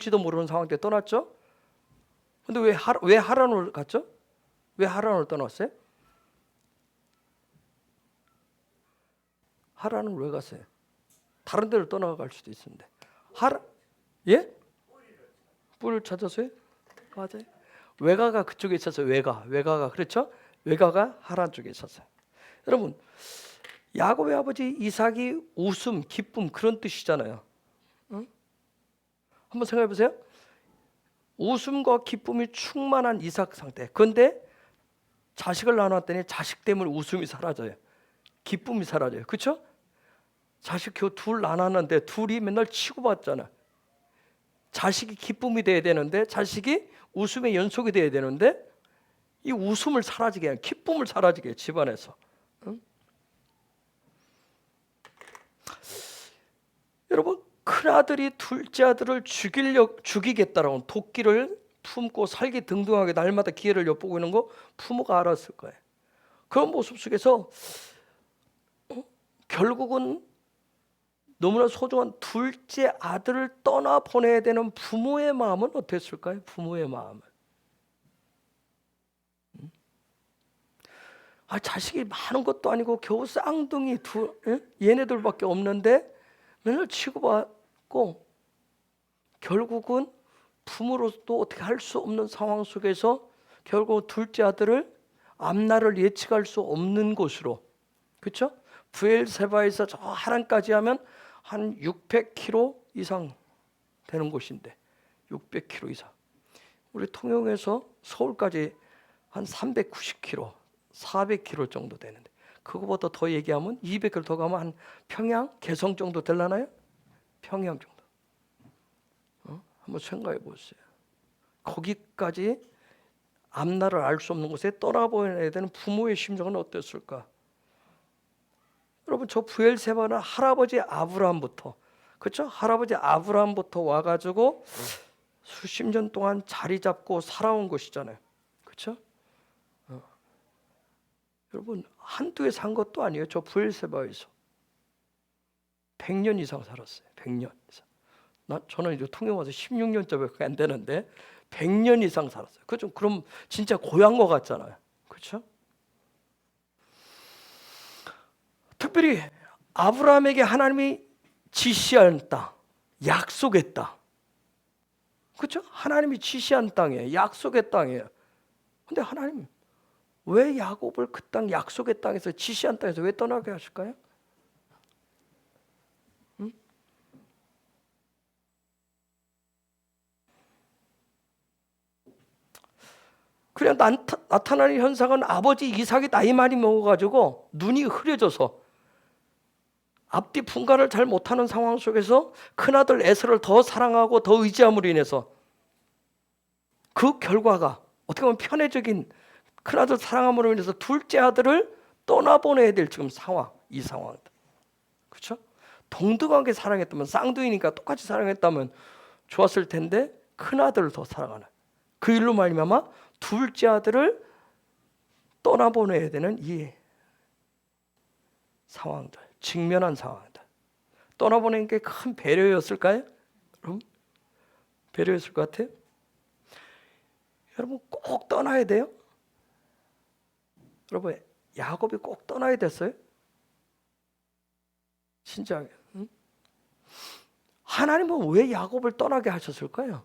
지도 모르는 상황 때 떠났죠. 근데 왜 하란으로 갔죠? 왜 하란으로 떠났어요? 하란은 왜 갔어요? 다른 데로 떠나갈 수도 있는데. 예? 뿔을 찾아서요? 맞아요. 외가가 그쪽에 있어서 외가가 그렇죠? 외가가 하란 쪽에 있었어요. 여러분, 야곱의 아버지 이삭이 웃음, 기쁨 그런 뜻이잖아요. 응? 한번 생각해 보세요. 웃음과 기쁨이 충만한 이삭 상태. 그런데 자식을 낳았더니 자식 때문에 웃음이 사라져요. 기쁨이 사라져요. 그렇죠? 자식 둘 낳았는데 둘이 맨날 치고받잖아. 자식이 기쁨이 돼야 되는데, 자식이 웃음의 연속이 돼야 되는데, 이 웃음을 사라지게 해요. 기쁨을 사라지게 해요, 집안에서. 응? 여러분, 큰아들이 둘째 아들을 죽이겠다라고 도끼를 품고 살기 등등하게 날마다 기회를 엿보고 있는 거 부모가 알았을 거예요. 그런 모습 속에서 결국은 너무나 소중한 둘째 아들을 떠나보내야 되는 부모의 마음은 어땠을까요? 부모의 마음은. 자식이 많은 것도 아니고 겨우 쌍둥이 얘네들밖에 없는데 맨날 치고받고 결국은 부모로도 어떻게 할 수 없는 상황 속에서 결국 둘째 아들을 앞날을 예측할 수 없는 곳으로, 그렇죠? 브엘세바에서 저 하란까지 하면 한 600km 이상 되는 곳인데 600km 이상. 우리 통영에서 서울까지 한 390km, 400km 정도 되는데 그거보다 더 얘기하면 200km 더 가면 한 평양, 개성 정도 되려나요? 평양 정도. 한번 생각해 보세요. 거기까지 앞날을 알 수 없는 곳에 떠나보내야 되는 부모의 심정은 어땠을까? 여러분, 저 브엘세바는 할아버지 아브라함부터, 그렇죠? 할아버지 아브라함부터 와가지고 수십 년 동안 자리 잡고 살아온 곳이잖아요, 그렇죠? 여러분, 한두 해 산 것도 아니에요. 저 브엘세바에서 100년 이상 살았어요. 100년 이상. 저는 이제 통영 와서 16년째밖에 안 되는데 100년 이상 살았어요. 그죠? 그럼 진짜 고향 것 같잖아요, 그렇죠? 특별히 아브라함에게 하나님이 지시한 땅, 약속의 땅, 그렇죠? 하나님이 지시한 땅이에요. 약속의 땅이에요. 근데 하나님 왜 야곱을 그 땅, 약속의 땅에서, 지시한 땅에서 왜 떠나게 하실까요? 그냥 나타나는 현상은 아버지 이삭이 나이 많이 먹어가지고 눈이 흐려져서 앞뒤 분간을 잘 못하는 상황 속에서 큰아들 에서를 더 사랑하고 더 의지함으로 인해서 그 결과가 어떻게 보면 편애적인, 큰아들 사랑함으로 인해서 둘째 아들을 떠나보내야 될 지금 상황, 이 상황. 그렇죠? 동등하게 사랑했다면, 쌍둥이니까 똑같이 사랑했다면 좋았을 텐데 큰아들을 더 사랑하는 그 일로 말미암아 둘째 아들을 떠나보내야 되는 이 상황들, 직면한 상황들. 떠나보내는 게 큰 배려였을까요? 여러분, 배려였을 것 같아요. 여러분, 꼭 떠나야 돼요? 여러분, 야곱이 꼭 떠나야 됐어요? 진짜 하나님은 왜 야곱을 떠나게 하셨을까요?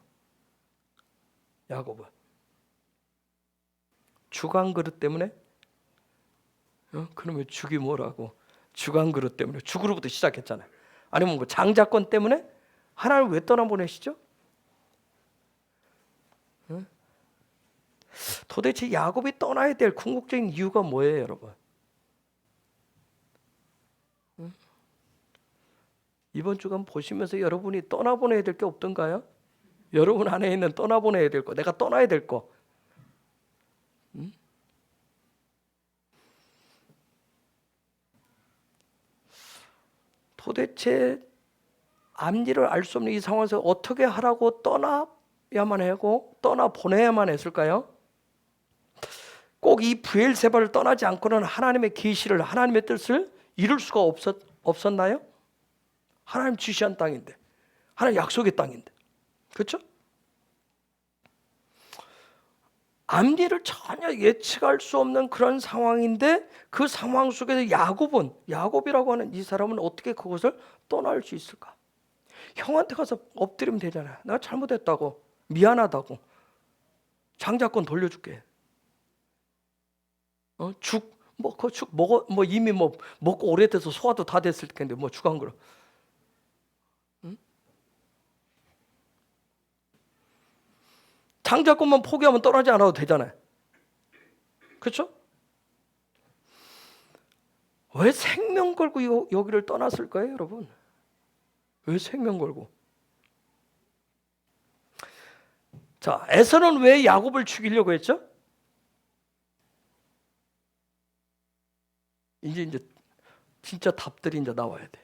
야곱은 주간 그릇 때문에? 그러면 죽이 뭐라고? 주간 그릇 때문에, 죽으로부터 시작했잖아요. 아니면 뭐 장자권 때문에? 하나님 왜 떠나보내시죠? 도대체 야곱이 떠나야 될 궁극적인 이유가 뭐예요, 여러분? 이번 주간 보시면서 여러분이 떠나보내야 될 게 없던가요? 여러분 안에 있는 떠나보내야 될 거, 내가 떠나야 될 거. 도대체 앞일을 알 수 없는 이 상황에서 어떻게 하라고 떠나야만 하고 떠나보내야만 했을까요? 꼭 이 브엘세바를 떠나지 않고는 하나님의 계시를, 하나님의 뜻을 이룰 수가 없었나요? 하나님 지시한 땅인데, 하나님 약속의 땅인데, 그렇죠? 앞일을 전혀 예측할 수 없는 그런 상황인데 그 상황 속에서 야곱이라고 하는 이 사람은 어떻게 그것을 떠날 수 있을까? 형한테 가서 엎드리면 되잖아요. 나 잘못했다고, 미안하다고, 장자권 돌려줄게. 죽 먹어, 이미 먹고 오래돼서 소화도 다 됐을 텐데 죽 한 그릇. 응? 장자권만 포기하면 떠나지 않아도 되잖아요. 그렇죠? 왜 생명 걸고 여기를 떠났을 거예요, 여러분? 왜 생명 걸고? 자, 에서는 왜 야곱을 죽이려고 했죠? 이제 진짜 답들이 이제 나와야 돼.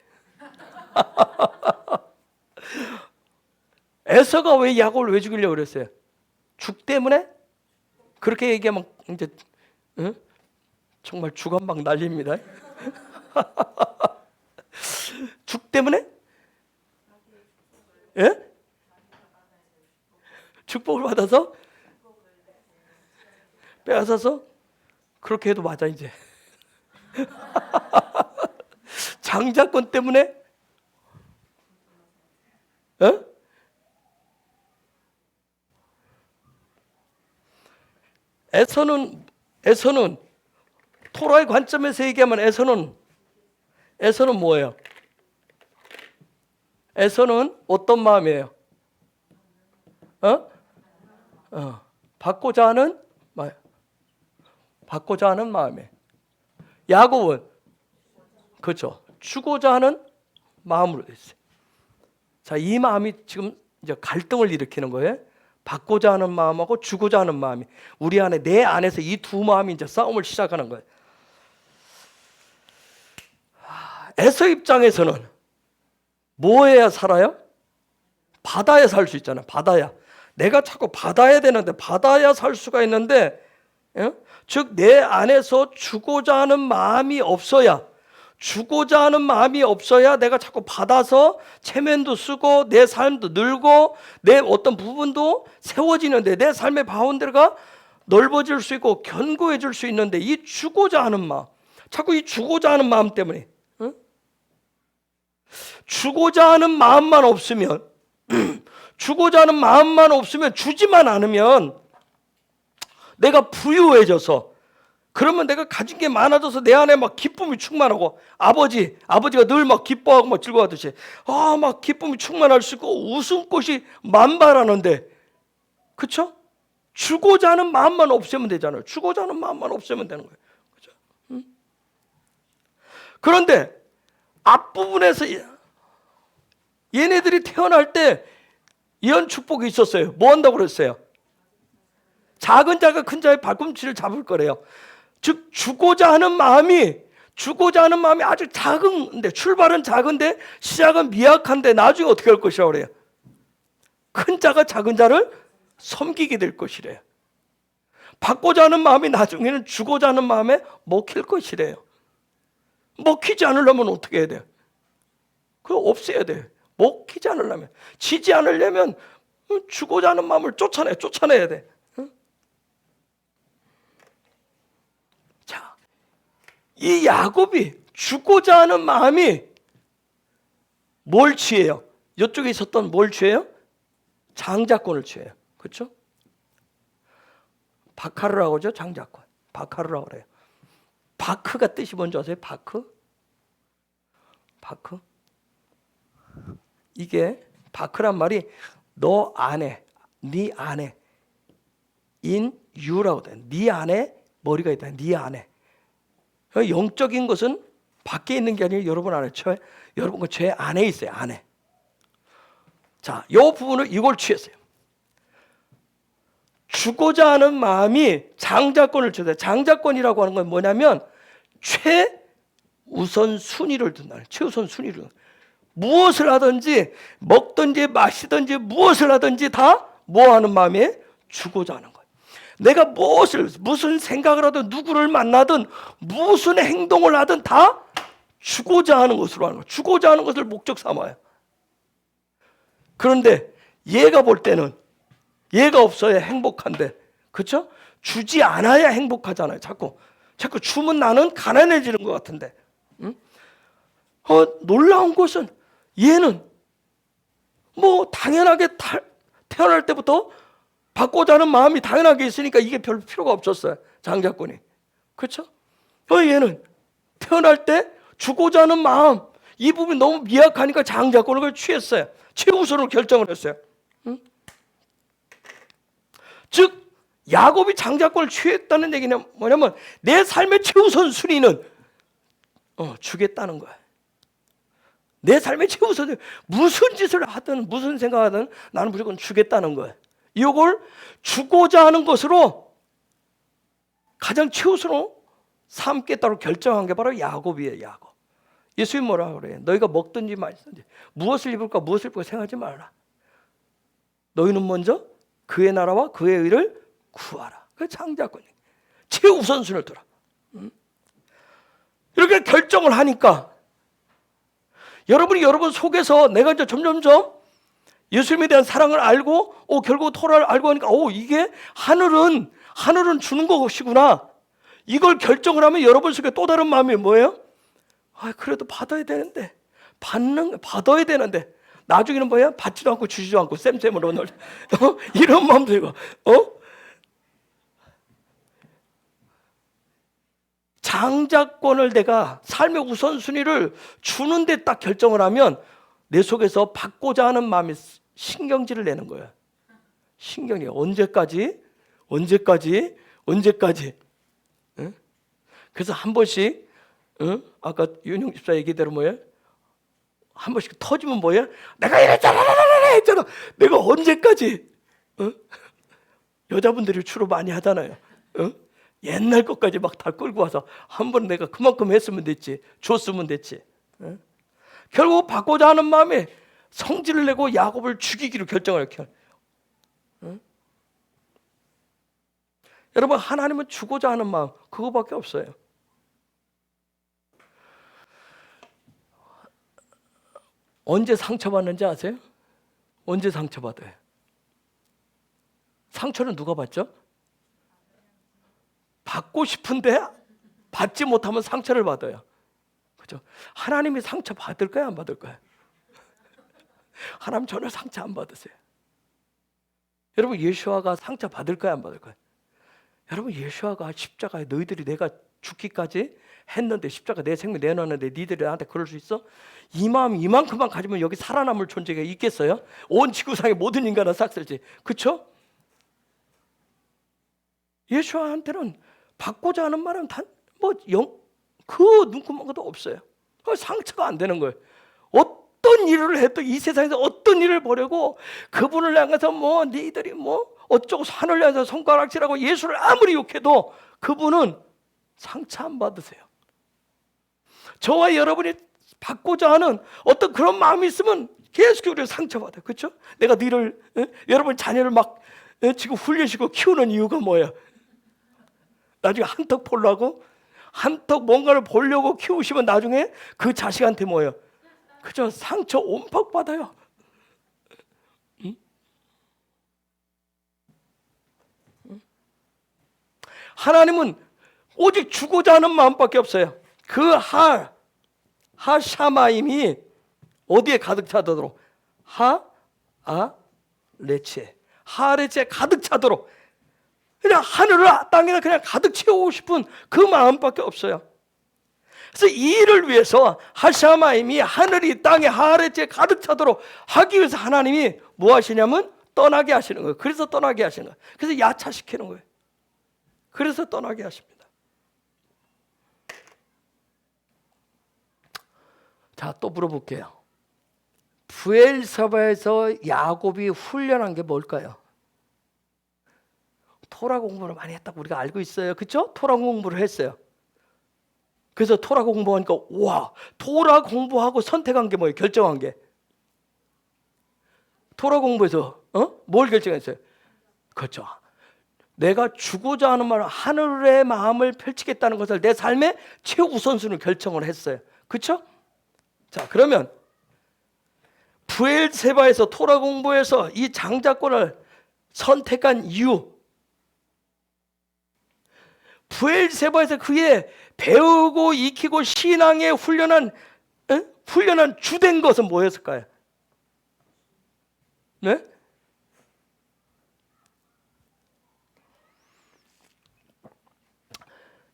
에서가 왜 야곱을 왜 죽이려고 그랬어요? 죽 때문에? 그렇게 얘기하면 이제 정말 죽 한 방 날립니다. 죽 때문에? 예? 축복을 받아서? 빼앗아서? 그렇게 해도 맞아 이제. 장자권 때문에? 에서는 토라의 관점에서 얘기하면 에서는 뭐예요? 에서는 어떤 마음이에요? 받고자 하는 마음이에요. 야곱은 그렇죠. 주고자 하는 마음으로 됐어요. 자, 이 마음이 지금 이제 갈등을 일으키는 거예요. 받고자 하는 마음하고 주고자 하는 마음이 우리 안에 내 안에서 이 두 마음이 이제 싸움을 시작하는 거예요. 에서 입장에서는 뭐 해야 살아요? 받아야 살 수 있잖아요. 받아야. 내가 자꾸 받아야 되는데 받아야 살 수가 있는데 즉 내 안에서 주고자 하는 마음이 없어야 내가 자꾸 받아서 체면도 쓰고 내 삶도 늘고 내 어떤 부분도 세워지는데 내 삶의 바운드가 넓어질 수 있고 견고해질 수 있는데 이 주고자 하는 마음, 자꾸 이 주고자 하는 마음 때문에 주고자 하는 마음만 없으면 주지만 않으면 내가 부유해져서 그러면 내가 가진 게 많아져서 내 안에 막 기쁨이 충만하고 아버지가 늘 막 기뻐하고 막 즐거워하듯이 막 기쁨이 충만할 수 있고 웃음꽃이 만발하는데 그렇죠? 주고자 하는 마음만 없애면 되잖아요. 주고자 하는 마음만 없애면 되는 거예요. 그렇죠? 그런데 앞부분에서 얘네들이 태어날 때 이런 축복이 있었어요. 뭐 한다고 그랬어요? 작은 자가 큰 자의 발꿈치를 잡을 거래요. 즉 주고자 하는 마음이 아주 작은데 출발은 작은데 시작은 미약한데 나중에 어떻게 할 것이라고 그래요? 큰 자가 작은 자를 섬기게 될 것이래요. 받고자 하는 마음이 나중에는 주고자 하는 마음에 먹힐 것이래요. 먹히지 않으려면 어떻게 해야 돼요? 그거 없애야 돼요. 먹히지 않으려면, 지지 않으려면 주고자 하는 마음을 쫓아내야 돼. 자, 이 야곱이 주고자 하는 마음이 뭘 취해요? 이쪽에 있었던 뭘 취해요? 장자권을 취해요. 그렇죠? 바카르라고 하죠. 장자권. 바카르라고 그래요. 바크가 뜻이 뭔지 아세요? 바크? 이게 바크란 말이 너 안에, 네 안에 in you라고 돼. 네 안에 머리가 있다. 네 안에. 영적인 것은 밖에 있는 게 아니라 여러분 안에, 여러분 죄 안에 있어요. 안에. 자, 이 부분을 이걸 취했어요. 주고자 하는 마음이 장자권을 줬어요. 장자권이라고 하는 건 뭐냐면 최우선 순위를 둔다는, 최우선 순위를. 무엇을 하든지 먹든지 마시든지 무엇을 하든지 다 뭐 하는 마음에 주고자 하는 거예요. 내가 무슨 생각을 하든 누구를 만나든 무슨 행동을 하든 다 주고자 하는 것으로 하는 거예요. 주고자 하는 것을 목적 삼아요. 그런데 얘가 볼 때는 얘가 없어야 행복한데, 그렇죠? 주지 않아야 행복하잖아요. 자꾸 주면 나는 가난해지는 것 같은데. 응? 놀라운 것은 얘는 뭐 당연하게 태어날 때부터 받고자 하는 마음이 당연하게 있으니까 이게 별 필요가 없었어요. 장자권이. 그렇죠? 얘는 태어날 때 주고자 하는 마음, 이 부분이 너무 미약하니까 장자권을 취했어요. 최우선으로 결정을 했어요. 응? 즉 야곱이 장자권을 취했다는 얘기는 뭐냐면 내 삶의 최우선 순위는 주겠다는 거야. 내 삶의 최우선, 무슨 짓을 하든 무슨 생각하든 나는 무조건 주겠다는 거야. 이걸 주고자 하는 것으로 가장 최우선으로 삼겠다고 결정한 게 바로 야곱이에요. 야곱. 예수님 뭐라 그래요? 너희가 먹든지 마시든지 무엇을 입을까 무엇을 입을까 생각하지 말라. 너희는 먼저 그의 나라와 그의 의를 구하라. 그 장자권이 최우선순위를 들어. 이렇게 결정을 하니까 여러분이 여러분 속에서 내가 이제 점점점 예수님에 대한 사랑을 알고 결국 토라를 알고 하니까 이게 하늘은 주는 것이구나. 이걸 결정을 하면 여러분 속에 또 다른 마음이 뭐예요? 그래도 받아야 되는데 받아야 되는데 나중에는 뭐야? 받지도 않고 주지도 않고 쌤쌤으로 이런 마음 들고 장자권을 내가 삶의 우선순위를 주는데 딱 결정을 하면 내 속에서 받고자 하는 마음이 신경질을 내는 거예요. 신경이 언제까지? 응? 그래서 한 번씩 아까 윤영 집사 얘기대로 뭐예요? 한 번씩 터지면 뭐예요? 내가 이랬잖아. 내가 언제까지? 여자분들이 주로 많이 하잖아요. 옛날 것까지 막 다 끌고 와서 한 번 내가 그만큼 했으면 됐지, 줬으면 됐지. 결국 받고자 하는 마음에 성질을 내고 야곱을 죽이기로 결정을 했죠. 여러분, 하나님은 주고자 하는 마음 그거밖에 없어요. 언제 상처받는지 아세요? 언제 상처받아요? 상처는 누가 받죠? 받고 싶은데 받지 못하면 상처를 받아요. 그렇죠? 하나님이 상처 받을까요? 안 받을까요? 하나님 전혀 상처 안 받으세요. 여러분, 예수아가 상처 받을까요? 안 받을까요? 여러분, 예수아가 십자가에 너희들이 내가 죽기까지 했는데 십자가 내 생명 내놓았는데 니들이 나한테 그럴 수 있어? 이 마음 이만큼만 가지면 여기 살아남을 존재가 있겠어요? 온 지구상의 모든 인간은 싹쓸지. 그렇죠? 예수아한테는 받고자 하는 말은 그 눈구멍도 없어요. 상처가 안 되는 거예요. 어떤 일을 해도 이 세상에서 어떤 일을 보려고 그분을 향해서 니들이 어쩌고 하늘을 향해서 손가락질하고 예수를 아무리 욕해도 그분은 상처 안 받으세요. 저와 여러분이 받고자 하는 어떤 그런 마음이 있으면 계속 우리가 상처받아요. 그렇죠? 내가 여러분 자녀를 막 지금 훈련시키고 키우는 이유가 뭐예요? 나중에 한턱 보려고 한턱 뭔가를 보려고 키우시면 나중에 그 자식한테 뭐예요? 그저 상처 온팍 받아요. 하나님은 오직 주고자 하는 마음밖에 없어요. 그 하샤마임이 어디에 가득 차도록 하아레체 가득 차도록 그냥 하늘을 땅에는 그냥 가득 채우고 싶은 그 마음밖에 없어요. 그래서 이 일을 위해서 하샤마임이 하늘이 땅에 하아레체 가득 차도록 하기 위해서 하나님이 뭐 하시냐면 떠나게 하시는 거예요. 그래서 떠나게 하시는 거예요. 그래서 야차시키는 거예요. 그래서 떠나게 하십니다. 자, 또 물어볼게요. 브엘사바에서 야곱이 훈련한 게 뭘까요? 토라 공부를 많이 했다고 우리가 알고 있어요. 그렇죠? 토라 공부를 했어요. 그래서 토라 공부하니까 토라 공부하고 선택한 게 뭐예요? 결정한 게. 토라 공부에서 뭘 결정했어요? 그렇죠. 내가 주고자 하는 말 하늘의 마음을 펼치겠다는 것을 내 삶의 최우선순위로 결정을 했어요. 그렇죠? 자, 그러면 브엘세바에서 토라 공부해서 이 장자권을 선택한 이유, 브엘세바에서 그의 배우고 익히고 신앙에 훈련한 주된 것은 뭐였을까요? 네?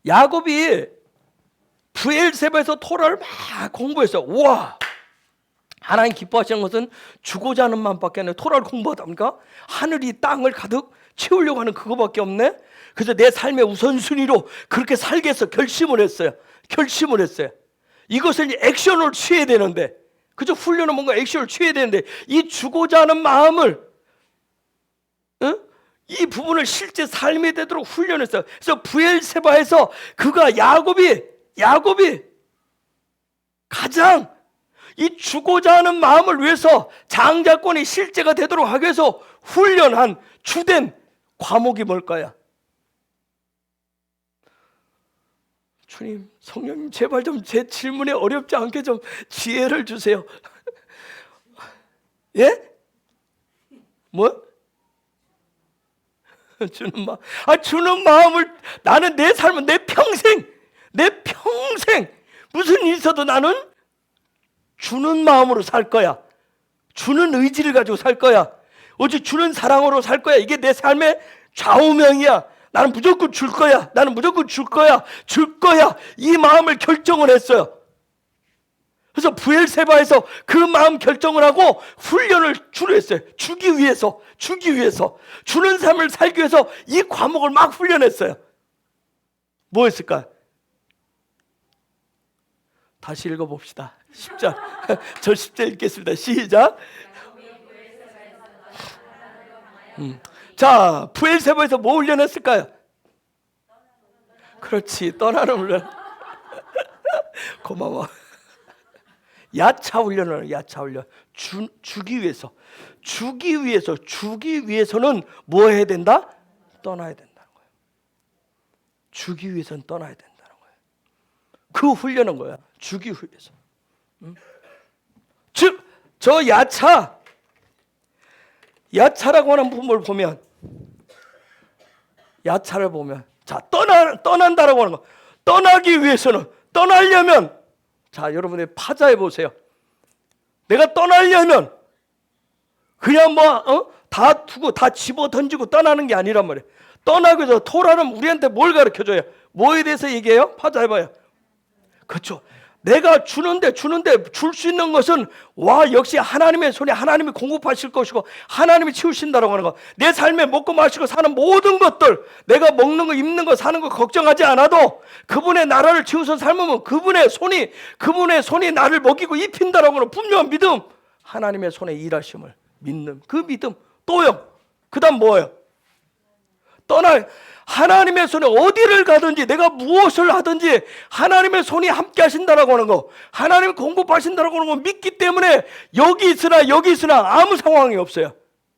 야곱이 브엘세바에서 토라를 막 공부했어요. 우와! 하나님 기뻐하시는 것은 주고자 하는 마음밖에 안 해. 토라를 공부하다 보니까 하늘이 땅을 가득 채우려고 하는 그거밖에 없네. 그래서 내 삶의 우선순위로 그렇게 살겠어 결심을 했어요. 결심을 했어요. 이것을 액션을 취해야 되는데, 그저 훈련은 뭔가 액션을 취해야 되는데, 이 주고자 하는 마음을, 이 부분을 실제 삶에 되도록 훈련했어요. 그래서 브엘세바에서 그가 야곱이 가장 이 주고자 하는 마음을 위해서 장자권이 실제가 되도록 하기 위해서 훈련한 주된 과목이 뭘까요? 주님, 성령님 제발 좀 제 질문에 어렵지 않게 좀 지혜를 주세요. 예? 뭐? 주는 마음을, 나는 내 삶은 내 평생 무슨 일이 있어도 나는 주는 마음으로 살 거야. 주는 의지를 가지고 살 거야. 오직 주는 사랑으로 살 거야. 이게 내 삶의 좌우명이야. 나는 무조건 줄 거야. 나는 무조건 줄 거야. 이 마음을 결정을 했어요. 그래서 브엘세바에서 그 마음 결정을 하고 훈련을 주로 했어요. 주기 위해서 주는 삶을 살기 위해서 이 과목을 막 훈련했어요. 뭐였을까? 다시 읽어봅시다. 10절. 저 10절 읽겠습니다. 시작. 자, 브엘세바에서 뭐 훈련했을까요? 그렇지, 떠나는 훈련. 고마워. 야차 훈련을, 야차 훈련. 주기 위해서는 뭐 해야 된다? 떠나야 된다는 거예요. 주기 위해서는 떠나야 된다는 거예요. 그 훈련은 거야. 주기 위해서. 즉, 저 야차라고 하는 부분을 보면, 야차를 보면, 자, 떠난다라고 하는 거. 떠나기 위해서는, 떠나려면, 자, 여러분들 파자해 보세요. 내가 떠나려면 그냥 다 두고 다 집어 던지고 떠나는 게 아니란 말이에요. 떠나기 위해서 토라는 우리한테 뭘 가르쳐줘요? 뭐에 대해서 얘기해요? 파자해봐요. 그렇죠. 내가 주는데 줄 수 있는 것은 역시 하나님의 손에 하나님이 공급하실 것이고 하나님이 채우신다라고 하는 거. 내 삶에 먹고 마시고 사는 모든 것들, 내가 먹는 거 입는 거 사는 거 걱정하지 않아도 그분의 나라를 채워서 삶으면 그분의 손이 나를 먹이고 입힌다라고 하는 분명한 믿음, 하나님의 손에 일하심을 믿는 그 믿음. 또요, 그 다음 뭐예요? 하나님의 손에 어디를 가든지 내가 무엇을 하든지 하나님의 손이 함께 하신다라고 하는 거, 하나님이 공급하신다라고 하는 거 믿기 때문에 여기 있으나 아무 상황이 없어요.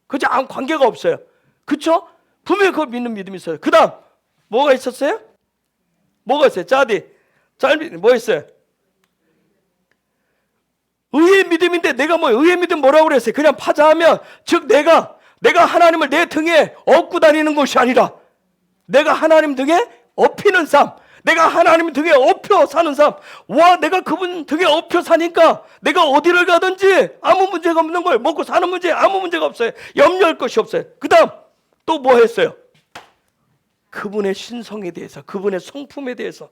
그죠? 아무 관계가 없어요. 그쵸? 분명히 그걸 믿는 믿음이 있어요. 그 다음 뭐가 있었어요? 뭐가 있어요? 뭐 있어요? 의의 믿음인데 내가 의의 믿음 뭐라고 그랬어요? 그냥 파자하면, 즉 내가 하나님을 내 등에 업고 다니는 것이 아니라 내가 하나님 등에 업히는 삶, 내가 하나님 등에 업혀 사는 삶. 내가 그분 등에 업혀 사니까 내가 어디를 가든지 아무 문제가 없는 거예요. 먹고 사는 문제 아무 문제가 없어요. 염려할 것이 없어요. 그 다음 또 뭐 했어요? 그분의 신성에 대해서, 그분의 성품에 대해서,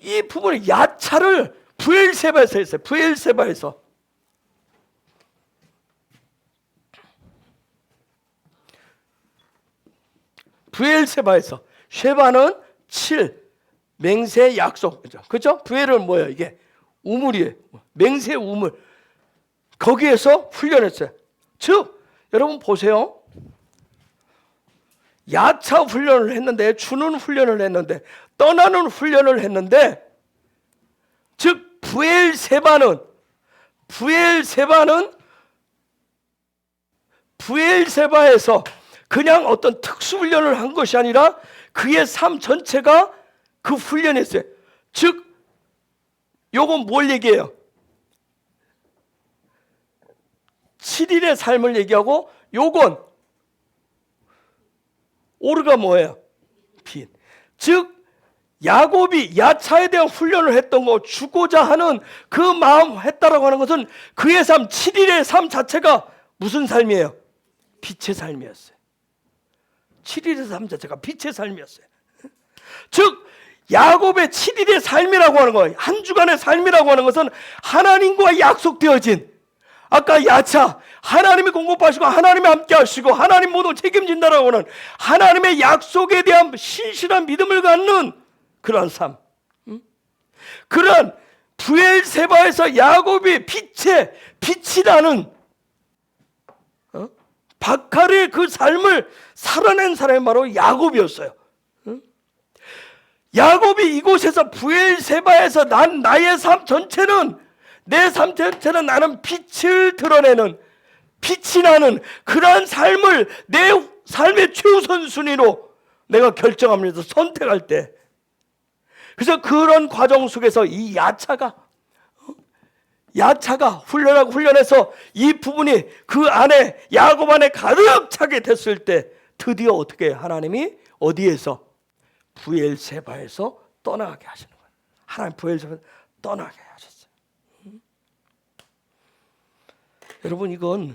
이 부분의 야차를 브엘세바에서 했어요. 브엘세바에서. 쉐바는 7, 맹세 약속. 그죠? 브엘은 뭐예요? 이게 우물이에요. 맹세 우물. 거기에서 훈련했어요. 즉, 여러분 보세요. 야차 훈련을 했는데, 주는 훈련을 했는데, 떠나는 훈련을 했는데, 즉 브엘세바에서 그냥 어떤 특수 훈련을 한 것이 아니라 그의 삶 전체가 그 훈련이었어요. 즉 요건 뭘 얘기해요? 7일의 삶을 얘기하고 요건 오르가 뭐예요? 빈. 즉 야곱이 야차에 대한 훈련을 했던 거, 주고자 하는 그 마음 했다라고 하는 것은 그의 삶, 7일의 삶 자체가 무슨 삶이에요? 빛의 삶이었어요. 7일의 삶 자체가 빛의 삶이었어요. 즉 야곱의 7일의 삶이라고 하는 거, 한 주간의 삶이라고 하는 것은 하나님과 약속되어진, 아까 야차, 하나님이 공급하시고 하나님이 함께 하시고 하나님 모두 책임진다라고 하는 하나님의 약속에 대한 신실한 믿음을 갖는 그런 삶. 그런 브엘세바에서 야곱이 빛이 나는 박하리의 그 삶을 살아낸 사람이 바로 야곱이었어요. 야곱이 이곳에서 브엘세바에서 나의 삶 전체는, 내 삶 전체는 나는 빛을 드러내는, 빛이 나는 그러한 삶을 내 삶의 최우선순위로 내가 결정합니다. 선택할 때. 그래서 그런 과정 속에서 이 야차가 훈련해서 이 부분이 그 안에, 야곱 안에 가득 차게 됐을 때 드디어 어떻게 하나님이 어디에서? 브엘세바에서 떠나게 하시는 거예요. 하나님 브엘세바에서 떠나게 하셨어요. 여러분, 이건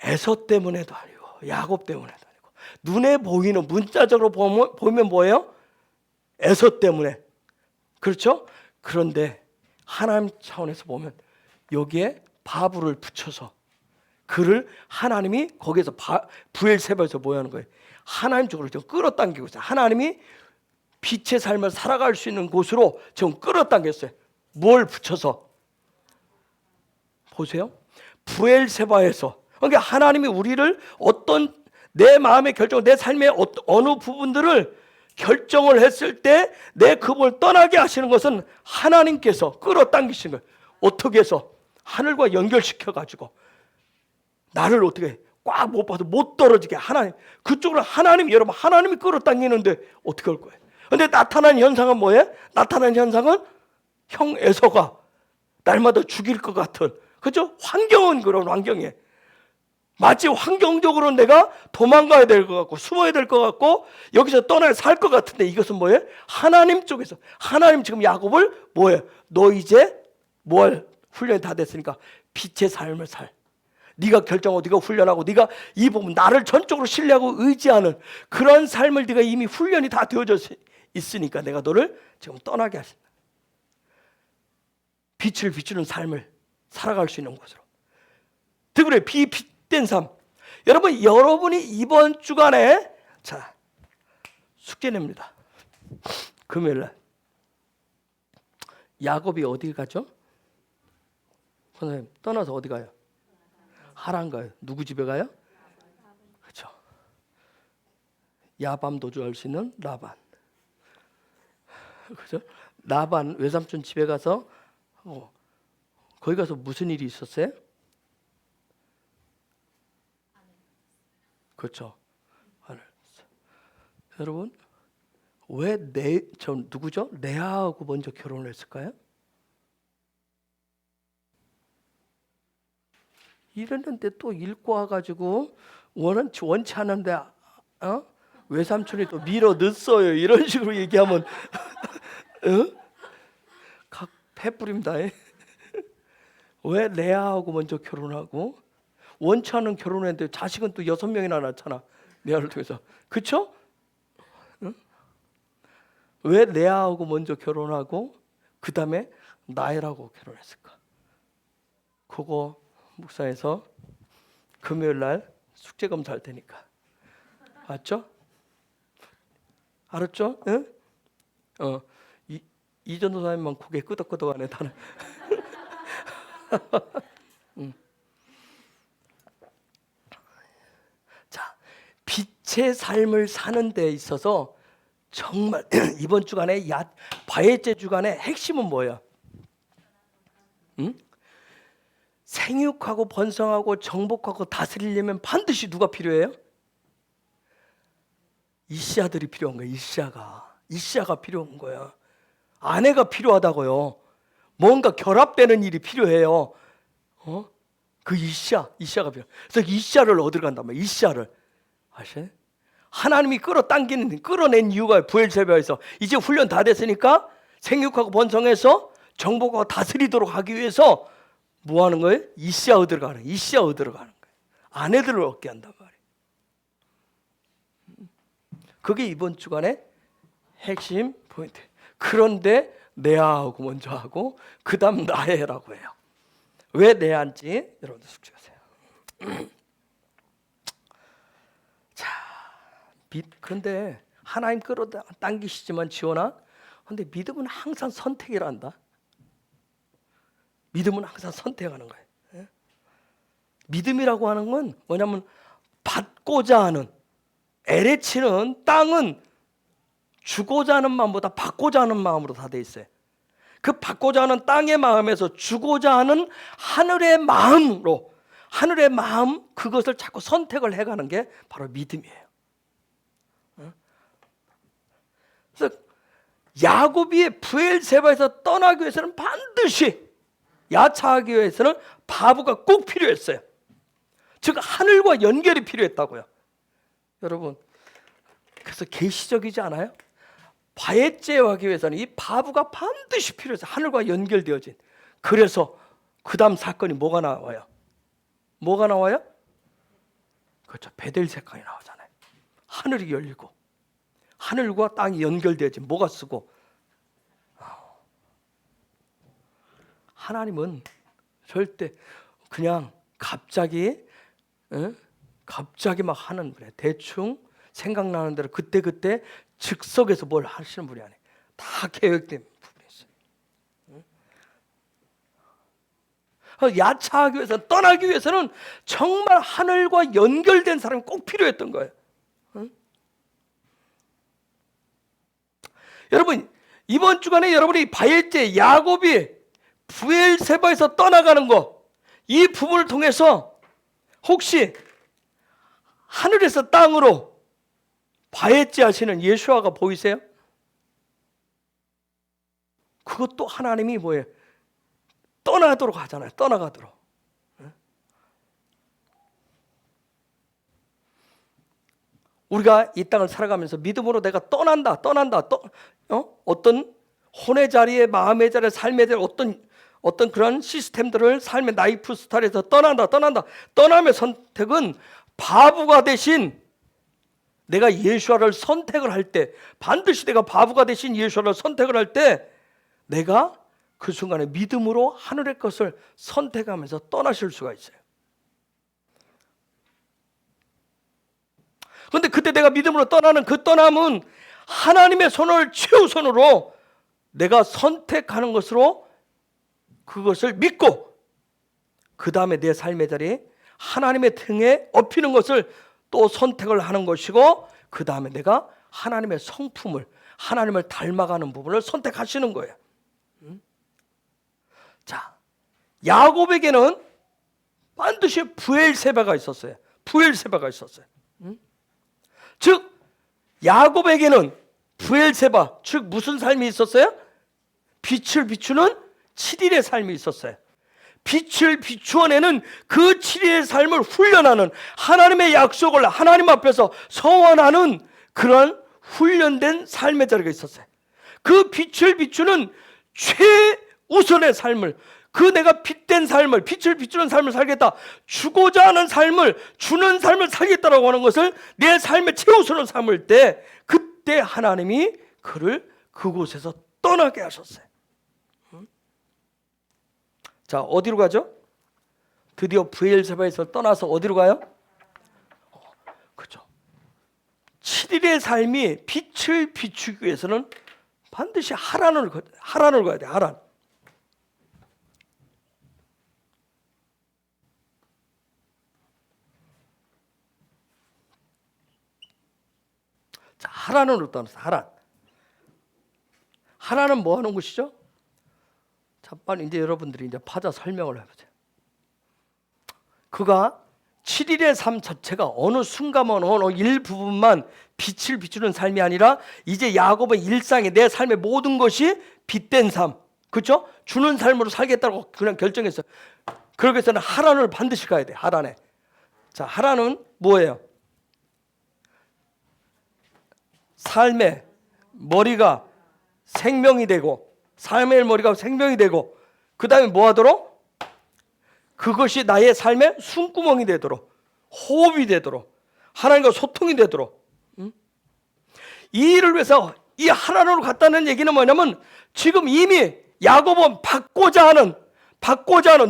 에서 때문에도 아니고 야곱 때문에도 아니고, 눈에 보이는, 문자적으로 보면 뭐예요? 에서 때문에. 그렇죠? 그런데 하나님 차원에서 보면 여기에 바브를 붙여서 그를 하나님이 거기에서 브엘세바에서 뭐 하는 거예요? 하나님 쪽으로 좀 끌어당기고 있어요. 하나님이 빛의 삶을 살아갈 수 있는 곳으로 좀 끌어당겼어요. 뭘 붙여서? 보세요. 브엘세바에서, 그러니까 하나님이 우리를 어떤, 내 마음의 결정, 내 삶의 어느 부분들을 결정을 했을 때 내 그분을 떠나게 하시는 것은 하나님께서 끌어당기시는 거예요. 어떻게 해서? 하늘과 연결시켜 가지고 나를 어떻게 꽉 못 봐도 못 떨어지게 하나님, 그쪽으로 하나님이, 여러분 하나님이 끌어당기는데 어떻게 할 거예요? 근데 나타나는 현상은 뭐예요? 나타나는 현상은 형 에서가 날마다 죽일 것 같은, 그죠? 환경은 그런 환경이에요. 마치 환경적으로 내가 도망가야 될 것 같고 숨어야 될 것 같고 여기서 떠나야 살 것 같은데, 이것은 뭐예요? 하나님 쪽에서, 하나님 지금 야곱을 뭐예요? 너 이제 뭘 훈련이 다 됐으니까 빛의 삶을 살. 네가 결정하고 네가 훈련하고 네가 이 부분, 나를 전적으로 신뢰하고 의지하는 그런 삶을 네가 이미 훈련이 다 되어져 있으니까 내가 너를 지금 떠나게 하신다. 빛을 비추는 삶을 살아갈 수 있는 곳으로. 특별히 빛된 삶. 여러분이 이번 주간에, 자, 숙제 냅니다. 금요일날 야곱이 어디 가죠? 선생님, 떠나서 어디 가요? 하란 가요. 누구 집에 가요? 그렇죠. 야밤 도주할 수 있는 라반. 그렇죠? 라반 외삼촌 집에 가서 거기 가서 무슨 일이 있었어요? 그렇죠. 여러분, 왜 누구죠? 레아하고 먼저 결혼을 했을까요? 이랬는데 또 읽고 와가지고 원치 않은데 외삼촌이 또 밀어 넣었어요. 이런 식으로 얘기하면 각 패뿌립니다. 왜 레아하고 먼저 결혼하고, 원치 않은 결혼했는데 자식은 또 6명이나 낳잖아. 레아를 통해서. 그렇죠? 왜 레아하고 먼저 결혼하고 그 다음에 라헬하고 결혼했을까? 그거 목사에서 금요일 날 숙제 검사할 테니까. 알았죠? 알았죠? 응? 이전 도사님만 고개 끄덕끄덕하네. 나는. 자, 빛의 삶을 사는 데 있어서 정말 이번 주간에 바해제 주간의 핵심은 뭐예요? 생육하고 번성하고 정복하고 다스리려면 반드시 누가 필요해요? 이시아들이 필요한 거예요. 이시아가 필요한 거야. 아내가 필요하다고요. 뭔가 결합되는 일이 필요해요. 그 이시야가 필요. 그래서 이시야를 얻으러 간단 말이에요. 이시야를 아시나요? 하나님이 끌어낸 이유가 부엘세바에서 이제 훈련 다 됐으니까 생육하고 번성해서 정복하고 다스리도록 하기 위해서 뭐 하는 거예요? 이시야 얻으러 가는 거예요. 아내들을 얻게 한단 말이에요. 그게 이번 주간의 핵심 포인트. 그런데 내아하고 먼저 하고 그 다음 나해라고 해요. 왜 내아인지 여러분들 숙지하세요. 자, 그런데 하나님 끌어당기시지만 지원아, 근데 믿음은 항상 선택이라 한다. 믿음은 항상 선택하는 거예요. 믿음이라고 하는 건 뭐냐면 받고자 하는, 에레치는 땅은 주고자 하는 마음보다 받고자 하는 마음으로 다 돼 있어요. 그 받고자 하는 땅의 마음에서 주고자 하는 하늘의 마음으로, 하늘의 마음, 그것을 자꾸 선택을 해가는 게 바로 믿음이에요. 그래서 야곱이 브엘세바에서 떠나기 위해서는 반드시, 야차하기 위해서는 바브가 꼭 필요했어요. 즉 하늘과 연결이 필요했다고요. 여러분, 그래서 계시적이지 않아요? 바에제하기 위해서는 이 바브가 반드시 필요했어요. 하늘과 연결되어진. 그래서 그 다음 사건이 뭐가 나와요? 뭐가 나와요? 그렇죠. 베델 사건이 나오잖아요. 하늘이 열리고 하늘과 땅이 연결되어진 뭐가 쓰고. 하나님은 절대 그냥 갑자기 막 하는 분이에요. 대충 생각나는 대로 그때 즉석에서 뭘 하시는 분이 아니에요. 다 계획된 부분이 있어요. 야차하기 위해서, 떠나기 위해서는 정말 하늘과 연결된 사람이 꼭 필요했던 거예요. 여러분, 이번 주간에 여러분이 바엘제 야곱이 브엘세바에서 떠나가는 거, 이 부분을 통해서 혹시 하늘에서 땅으로 바에제 하시는 예수아가 보이세요? 그것도 하나님이 뭐예요? 떠나도록 하잖아요. 떠나가도록. 우리가 이 땅을 살아가면서 믿음으로 내가 떠난다. 어떤 혼의 자리에, 마음의 자리에, 삶의 자리에 어떤 그런 시스템들을 삶의 라이프 스타일에서 떠난다. 떠남의 선택은 바보가 대신 내가 예수아를 선택을 할 때, 반드시 내가 바보가 대신 예수아를 선택을 할 때 내가 그 순간에 믿음으로 하늘의 것을 선택하면서 떠나실 수가 있어요. 그런데 그때 내가 믿음으로 떠나는 그 떠남은 하나님의 손을 최우선으로 내가 선택하는 것으로 그것을 믿고 그 다음에 내 삶의 자리에 하나님의 등에 업히는 것을 또 선택을 하는 것이고, 그 다음에 내가 하나님의 성품을, 하나님을 닮아가는 부분을 선택하시는 거예요. 자, 야곱에게는 반드시 브엘세바가 있었어요. 즉 야곱에게는 브엘세바, 즉 무슨 삶이 있었어요? 빛을 비추는 7일의 삶이 있었어요. 빛을 비추어내는 그 7일의 삶을 훈련하는, 하나님의 약속을 하나님 앞에서 서원하는 그런 훈련된 삶의 자리가 있었어요. 그 빛을 비추는 최우선의 삶을, 그 내가 빛된 삶을, 빛을 비추는 삶을 살겠다, 주고자 하는 삶을, 주는 삶을 살겠다라고 하는 것을 내 삶의 최우선으로 삼을 때, 그때 하나님이 그를 그곳에서 떠나게 하셨어요. 자, 어디로 가죠? 드디어 브엘세바에서 떠나서 어디로 가요? 그렇죠. 7일의 삶이 빛을 비추기 위해서는 반드시 하란을 가야 돼. 하란. 자, 하란으로 떠났어. 하란은 뭐 하는 곳이죠? 자, 빨리 이제 여러분들이 이제 파자 설명을 해보세요. 그가 7일의 삶 자체가 어느 순간만, 어느 일부분만 빛을 비추는 삶이 아니라 이제 야곱의 일상에, 내 삶의 모든 것이 빛된 삶, 그렇죠? 주는 삶으로 살겠다고 그냥 결정했어요. 그러기 위해서는 하란을 반드시 가야 돼. 하란에. 자, 하란은 뭐예요? 삶의 머리가 생명이 되고, 삶의 머리가 생명이 되고, 그 다음에 뭐 하도록? 그것이 나의 삶의 숨구멍이 되도록, 호흡이 되도록, 하나님과 소통이 되도록. 이 일을 위해서 이 하란으로 갔다는 얘기는 뭐냐면, 지금 이미 야곱은 받고자 하는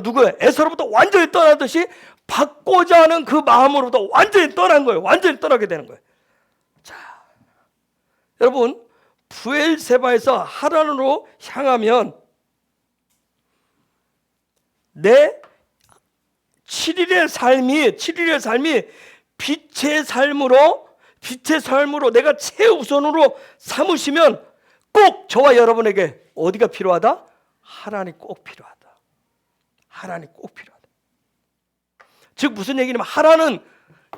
누구예요? 에서로부터 완전히 떠나듯이 받고자 하는 그 마음으로부터 완전히 떠난 거예요. 완전히 떠나게 되는 거예요. 자, 여러분, 브엘세바에서 하란으로 향하면 내 7일의 삶이 빛의 삶으로 내가 최우선으로 삼으시면 꼭 저와 여러분에게 어디가 필요하다? 하란이 꼭 필요하다. 하란이 꼭 필요하다. 즉 무슨 얘기냐면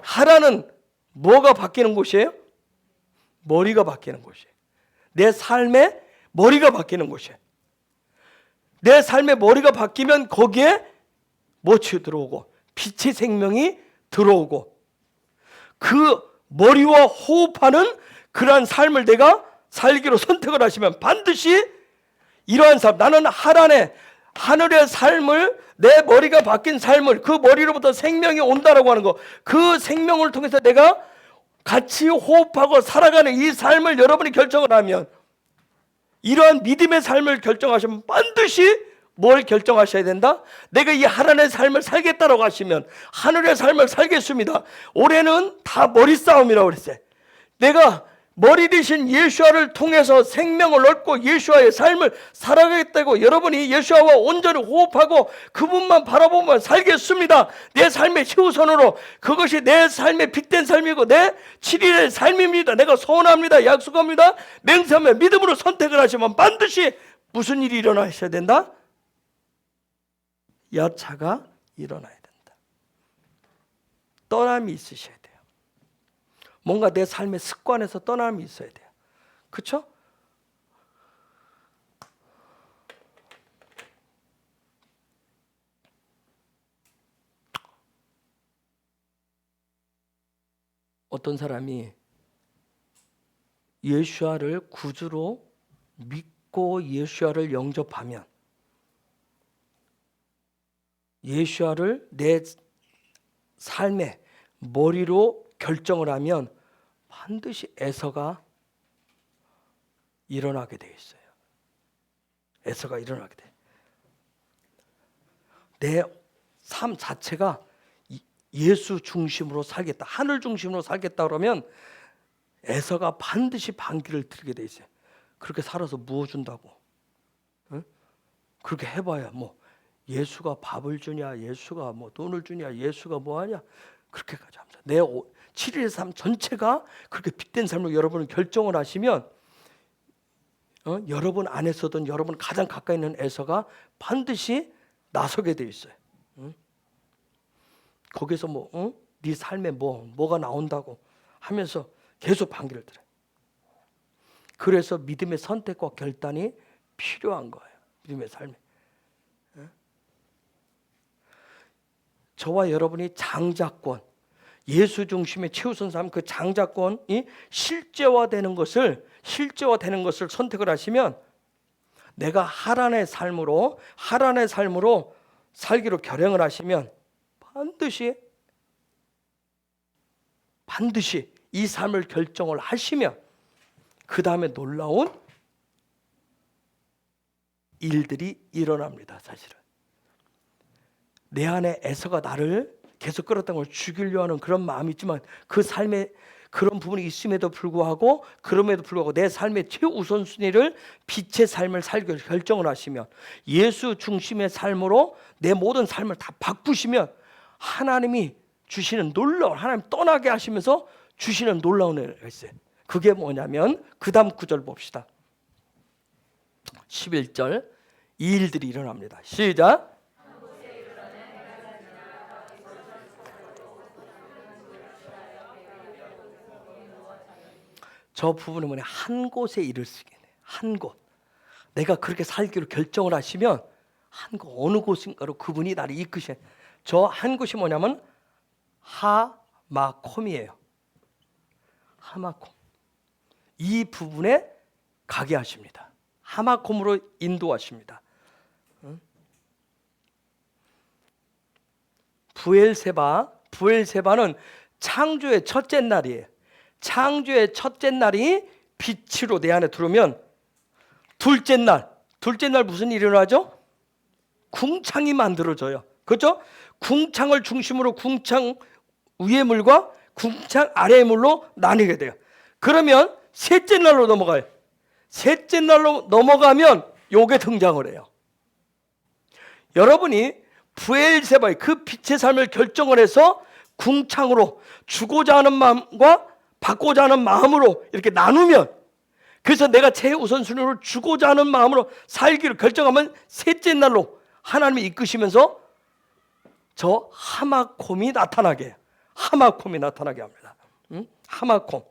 하란은 뭐가 바뀌는 곳이에요? 머리가 바뀌는 곳이에요. 내 삶의 머리가 바뀌는 곳이에요. 내 삶의 머리가 바뀌면 거기에 뭐치 들어오고 빛의 생명이 들어오고 그 머리와 호흡하는 그러한 삶을 내가 살기로 선택을 하시면 반드시 이러한 삶, 나는 하늘의 삶을, 내 머리가 바뀐 삶을, 그 머리로부터 생명이 온다라고 하는 거, 그 생명을 통해서 내가 같이 호흡하고 살아가는 이 삶을 여러분이 결정을 하면, 이러한 믿음의 삶을 결정하시면 반드시 뭘 결정하셔야 된다? 내가 이 하나님의 삶을 살겠다라고 하시면 하늘의 삶을 살겠습니다. 올해는 다 머리 싸움이라고 그랬어요. 내가 머리 대신 예수와를 통해서 생명을 얻고 예수와의 삶을 살아가겠다고 여러분이 예수와 온전히 호흡하고 그분만 바라보면 살겠습니다. 내 삶의 최우선으로 그것이 내 삶의 빛된 삶이고 내 7일의 삶입니다. 내가 소원합니다. 약속합니다. 맹세하며 믿음으로 선택을 하시면 반드시 무슨 일이 일어나셔야 된다? 여차가 일어나야 된다. 떠남이 있으셔야 돼요. 뭔가 내 삶의 습관에서 떠남이 있어야 돼요. 그렇죠? 어떤 사람이 예수와를 구주로 믿고 예수와를 영접하면 예수와를 내 삶의 머리로 결정을 하면 반드시 에서가 일어나게 돼 있어요. 에서가 일어나게 돼. 내 삶 자체가 예수 중심으로 살겠다, 하늘 중심으로 살겠다 그러면 에서가 반드시 반기를 들게 돼 있어요. 그렇게 살아서 뭐 준다고? 응? 그렇게 해봐야 뭐 예수가 밥을 주냐, 예수가 뭐 돈을 주냐, 예수가 뭐 하냐, 그렇게까지 합니다. 내 7일의 삶 전체가 그렇게 빛된 삶으로 여러분은 결정을 하시면 여러분 안에서든 여러분 가장 가까이 있는 에서가 반드시 나서게 돼 있어요. 거기서 네 삶에 뭐가 나온다고 하면서 계속 반기를 들어요. 그래서 믿음의 선택과 결단이 필요한 거예요. 믿음의 삶에. 저와 여러분이 장자권, 예수 중심의 최우선 삶, 그 장자권이 실제화되는 것을 선택을 하시면 내가 하란의 삶으로 살기로 결행을 하시면 반드시 이 삶을 결정을 하시면 그 다음에 놀라운 일들이 일어납니다. 사실은 내 안에 에서가 나를 계속 끌었던 걸 죽이려 하는 그런 마음이 있지만 그 삶에 그런 부분이 있음에도 불구하고 내 삶의 최우선순위를 빛의 삶을 살기로 결정을 하시면 예수 중심의 삶으로 내 모든 삶을 다 바꾸시면 하나님이 주시는 놀라운, 하나님 떠나게 하시면서 주시는 놀라운 은혜가 있어요. 그게 뭐냐면 그 다음 구절 봅시다. 11절 이 일들이 일어납니다. 시작. 저 부분은 뭐냐, 한 곳에 이를 쓰게 돼. 한 곳. 내가 그렇게 살기로 결정을 하시면 한 어느 곳인가로 그분이 나를 이끄신 저 한 곳이 뭐냐면 하마콤이에요. 하마콤. 이 부분에 가게 하십니다. 하마콤으로 인도하십니다. 부엘세바는 창조의 첫째 날이에요. 창조의 첫째 날이 빛으로 내 안에 들어오면 둘째 날 무슨 일이 일어나죠? 궁창이 만들어져요. 그렇죠? 궁창을 중심으로 궁창 위의 물과 궁창 아래의 물로 나뉘게 돼요. 그러면 셋째 날로 넘어가요. 셋째 날로 넘어가면 요게 등장을 해요. 여러분이 부엘세바의 그 빛의 삶을 결정을 해서 궁창으로 주고자 하는 마음과 받고자 하는 마음으로 이렇게 나누면, 그래서 내가 최우선순위로 주고자 하는 마음으로 살기를 결정하면 셋째 날로 하나님이 이끄시면서 저 하마콤이 나타나게 해요. 하마콤이 나타나게 합니다. 하마콤.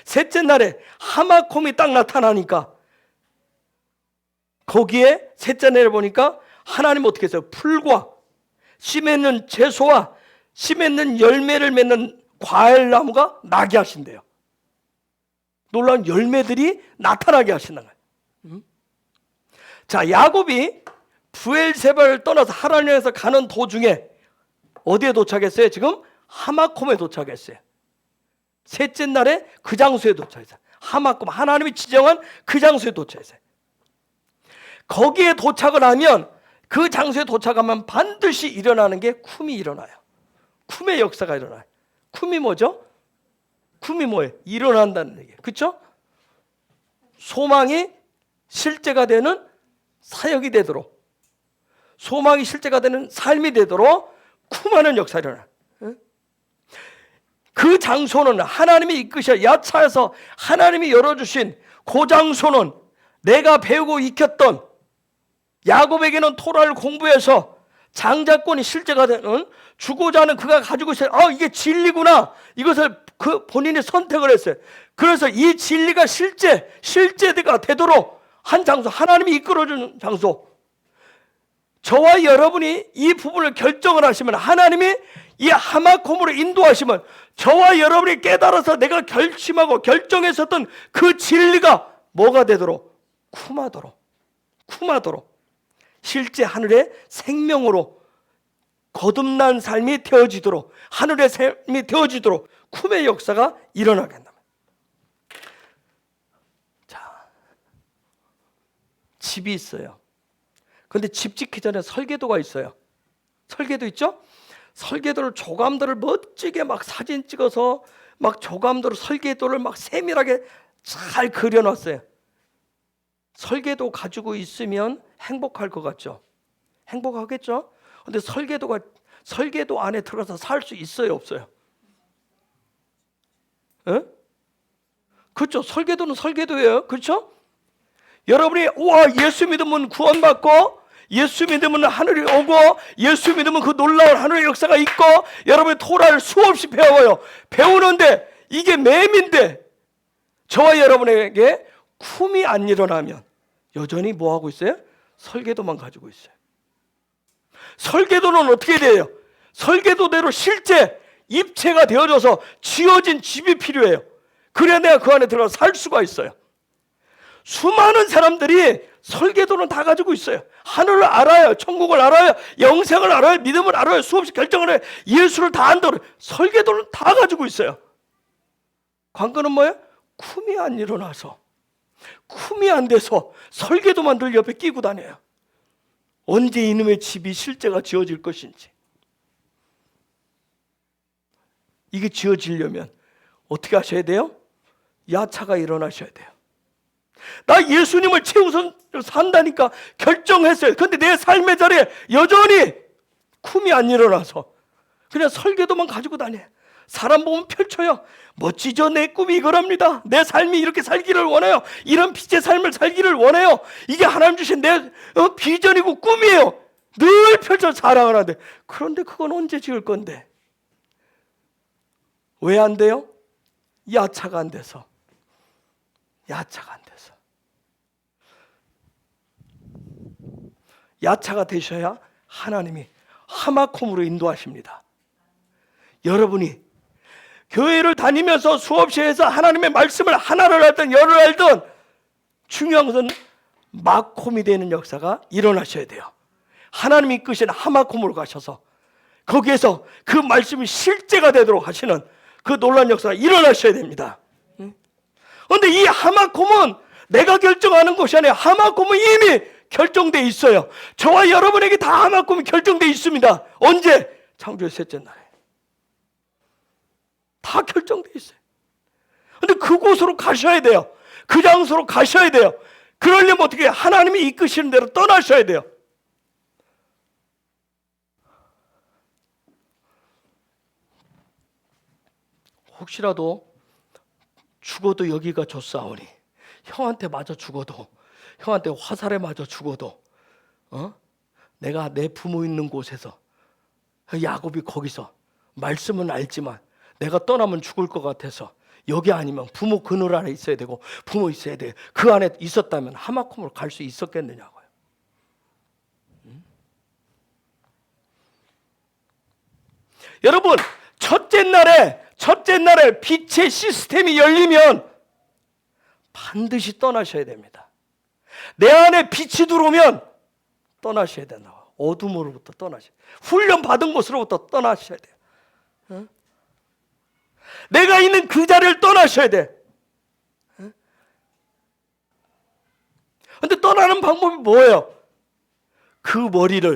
셋째 날에 하마콤이 딱 나타나니까 거기에 셋째 날에 보니까 하나님 어떻게 했어요? 풀과 씨 맺는 채소와 씨 맺는 열매를 맺는 과일나무가 나게 하신대요. 놀라운 열매들이 나타나게 하신다는 거예요. 자, 야곱이 부엘세바를 떠나서 하란에서 가는 도중에 어디에 도착했어요? 지금 하마콤에 도착했어요. 셋째 날에 그 장소에 도착했어요. 하마콤, 하나님이 지정한 그 장소에 도착했어요. 거기에 도착을 하면, 그 장소에 도착하면 반드시 일어나는 게 쿰이 일어나요. 쿰의 역사가 일어나요. 쿰이 뭐죠? 쿰이 뭐예요? 일어난다는 얘기예요. 그렇죠? 소망이 실제가 되는 사역이 되도록, 소망이 실제가 되는 삶이 되도록 쿰하는 역사가 일어나요. 그 장소는 하나님이 이끄셔 야차에서 하나님이 열어주신 그 장소는 내가 배우고 익혔던, 야곱에게는 토라를 공부해서 장자권이 실제가 되는, 주고자 하는 그가 가지고 있어요. 이게 진리구나. 이것을 그 본인이 선택을 했어요. 그래서 이 진리가 실제가 되도록 한 장소, 하나님이 이끌어주는 장소. 저와 여러분이 이 부분을 결정을 하시면, 하나님이 이 하마콤으로 인도하시면, 저와 여러분이 깨달아서 내가 결심하고 결정했었던 그 진리가 뭐가 되도록? 쿰하도록 실제 하늘의 생명으로 거듭난 삶이 되어지도록, 하늘의 삶이 되어지도록 쿰의 역사가 일어나게 한다. 자, 집이 있어요. 그런데 집 짓기 전에 설계도가 있어요. 설계도 있죠? 설계도를, 조감도를 멋지게 막 사진 찍어서 막 조감도를, 설계도를 막 세밀하게 잘 그려놨어요. 설계도 가지고 있으면 행복할 것 같죠? 행복하겠죠? 근데 설계도 안에 들어가서 살 수 있어요, 없어요? 그렇죠? 설계도는 설계도예요. 그렇죠? 여러분이 예수 믿으면 구원받고, 예수 믿으면 하늘이 오고, 예수 믿으면 그 놀라운 하늘의 역사가 있고, 여러분이 토라를 수없이 배워요. 배우는데 이게 맴인데, 저와 여러분에게 쿰이 안 일어나면 여전히 뭐 하고 있어요? 설계도만 가지고 있어요. 설계도는 어떻게 돼요? 설계도대로 실제 입체가 되어져서 지어진 집이 필요해요. 그래야 내가 그 안에 들어가 살 수가 있어요. 수많은 사람들이 설계도는 다 가지고 있어요. 하늘을 알아요. 천국을 알아요. 영생을 알아요. 믿음을 알아요. 수없이 결정을 해요. 예수를 다 안다고. 설계도는 다 가지고 있어요. 관건은 뭐예요? 쿰이 안 일어나서, 쿰이 안 돼서 설계도만 늘 옆에 끼고 다녀요. 언제 이놈의 집이 실제가 지어질 것인지. 이게 지어지려면 어떻게 하셔야 돼요? 야차가 일어나셔야 돼요. 나 예수님을 최우선으로 산다니까 결정했어요. 근데 내 삶의 자리에 여전히 쿰이 안 일어나서 그냥 설계도만 가지고 다녀요. 사람 보면 펼쳐요. 멋지죠? 내 꿈이 이거랍니다. 내 삶이 이렇게 살기를 원해요. 이런 빛의 삶을 살기를 원해요. 이게 하나님 주신 내 비전이고 꿈이에요. 늘 펼쳐 자랑을 하는데, 그런데 그건 언제 지을 건데? 왜 안 돼요? 야차가 안 돼서. 야차가 안 돼서. 야차가 되셔야 하나님이 하마콤으로 인도하십니다. 여러분이 교회를 다니면서 수없이 해서 하나님의 말씀을 하나를 알든 열을 알든 중요한 것은 마콤이 되는 역사가 일어나셔야 돼요. 하나님이 이끄신 하마콤으로 가셔서 거기에서 그 말씀이 실제가 되도록 하시는 그 놀라운 역사가 일어나셔야 됩니다. 그런데 이 하마콤은 내가 결정하는 것이 아니라 하마콤은 이미 결정되어 있어요. 저와 여러분에게 다 하마콤이 결정되어 있습니다. 언제? 창조의 셋째 날에. 다 결정되어 있어요. 그런데 그곳으로 가셔야 돼요. 그 장소로 가셔야 돼요. 그러려면 어떻게 하나님이 이끄시는 대로 떠나셔야 돼요. 혹시라도 죽어도 여기가 좋사오니 형한테 맞아 죽어도 형한테 화살에 맞아 죽어도 내가 내 부모 있는 곳에서 야곱이 거기서 말씀은 알지만 내가 떠나면 죽을 것 같아서 여기 아니면 부모 그늘 안에 있어야 되고 부모 있어야 돼. 그 안에 있었다면 하마콤으로 갈 수 있었겠느냐고요. 여러분 첫째 날에 빛의 시스템이 열리면 반드시 떠나셔야 됩니다. 내 안에 빛이 들어오면 떠나셔야 된다고. 어둠으로부터 떠나셔야 돼요. 훈련 받은 곳으로부터 떠나셔야 돼요. 내가 있는 그 자리를 떠나셔야 돼. 그런데 떠나는 방법이 뭐예요? 그 머리를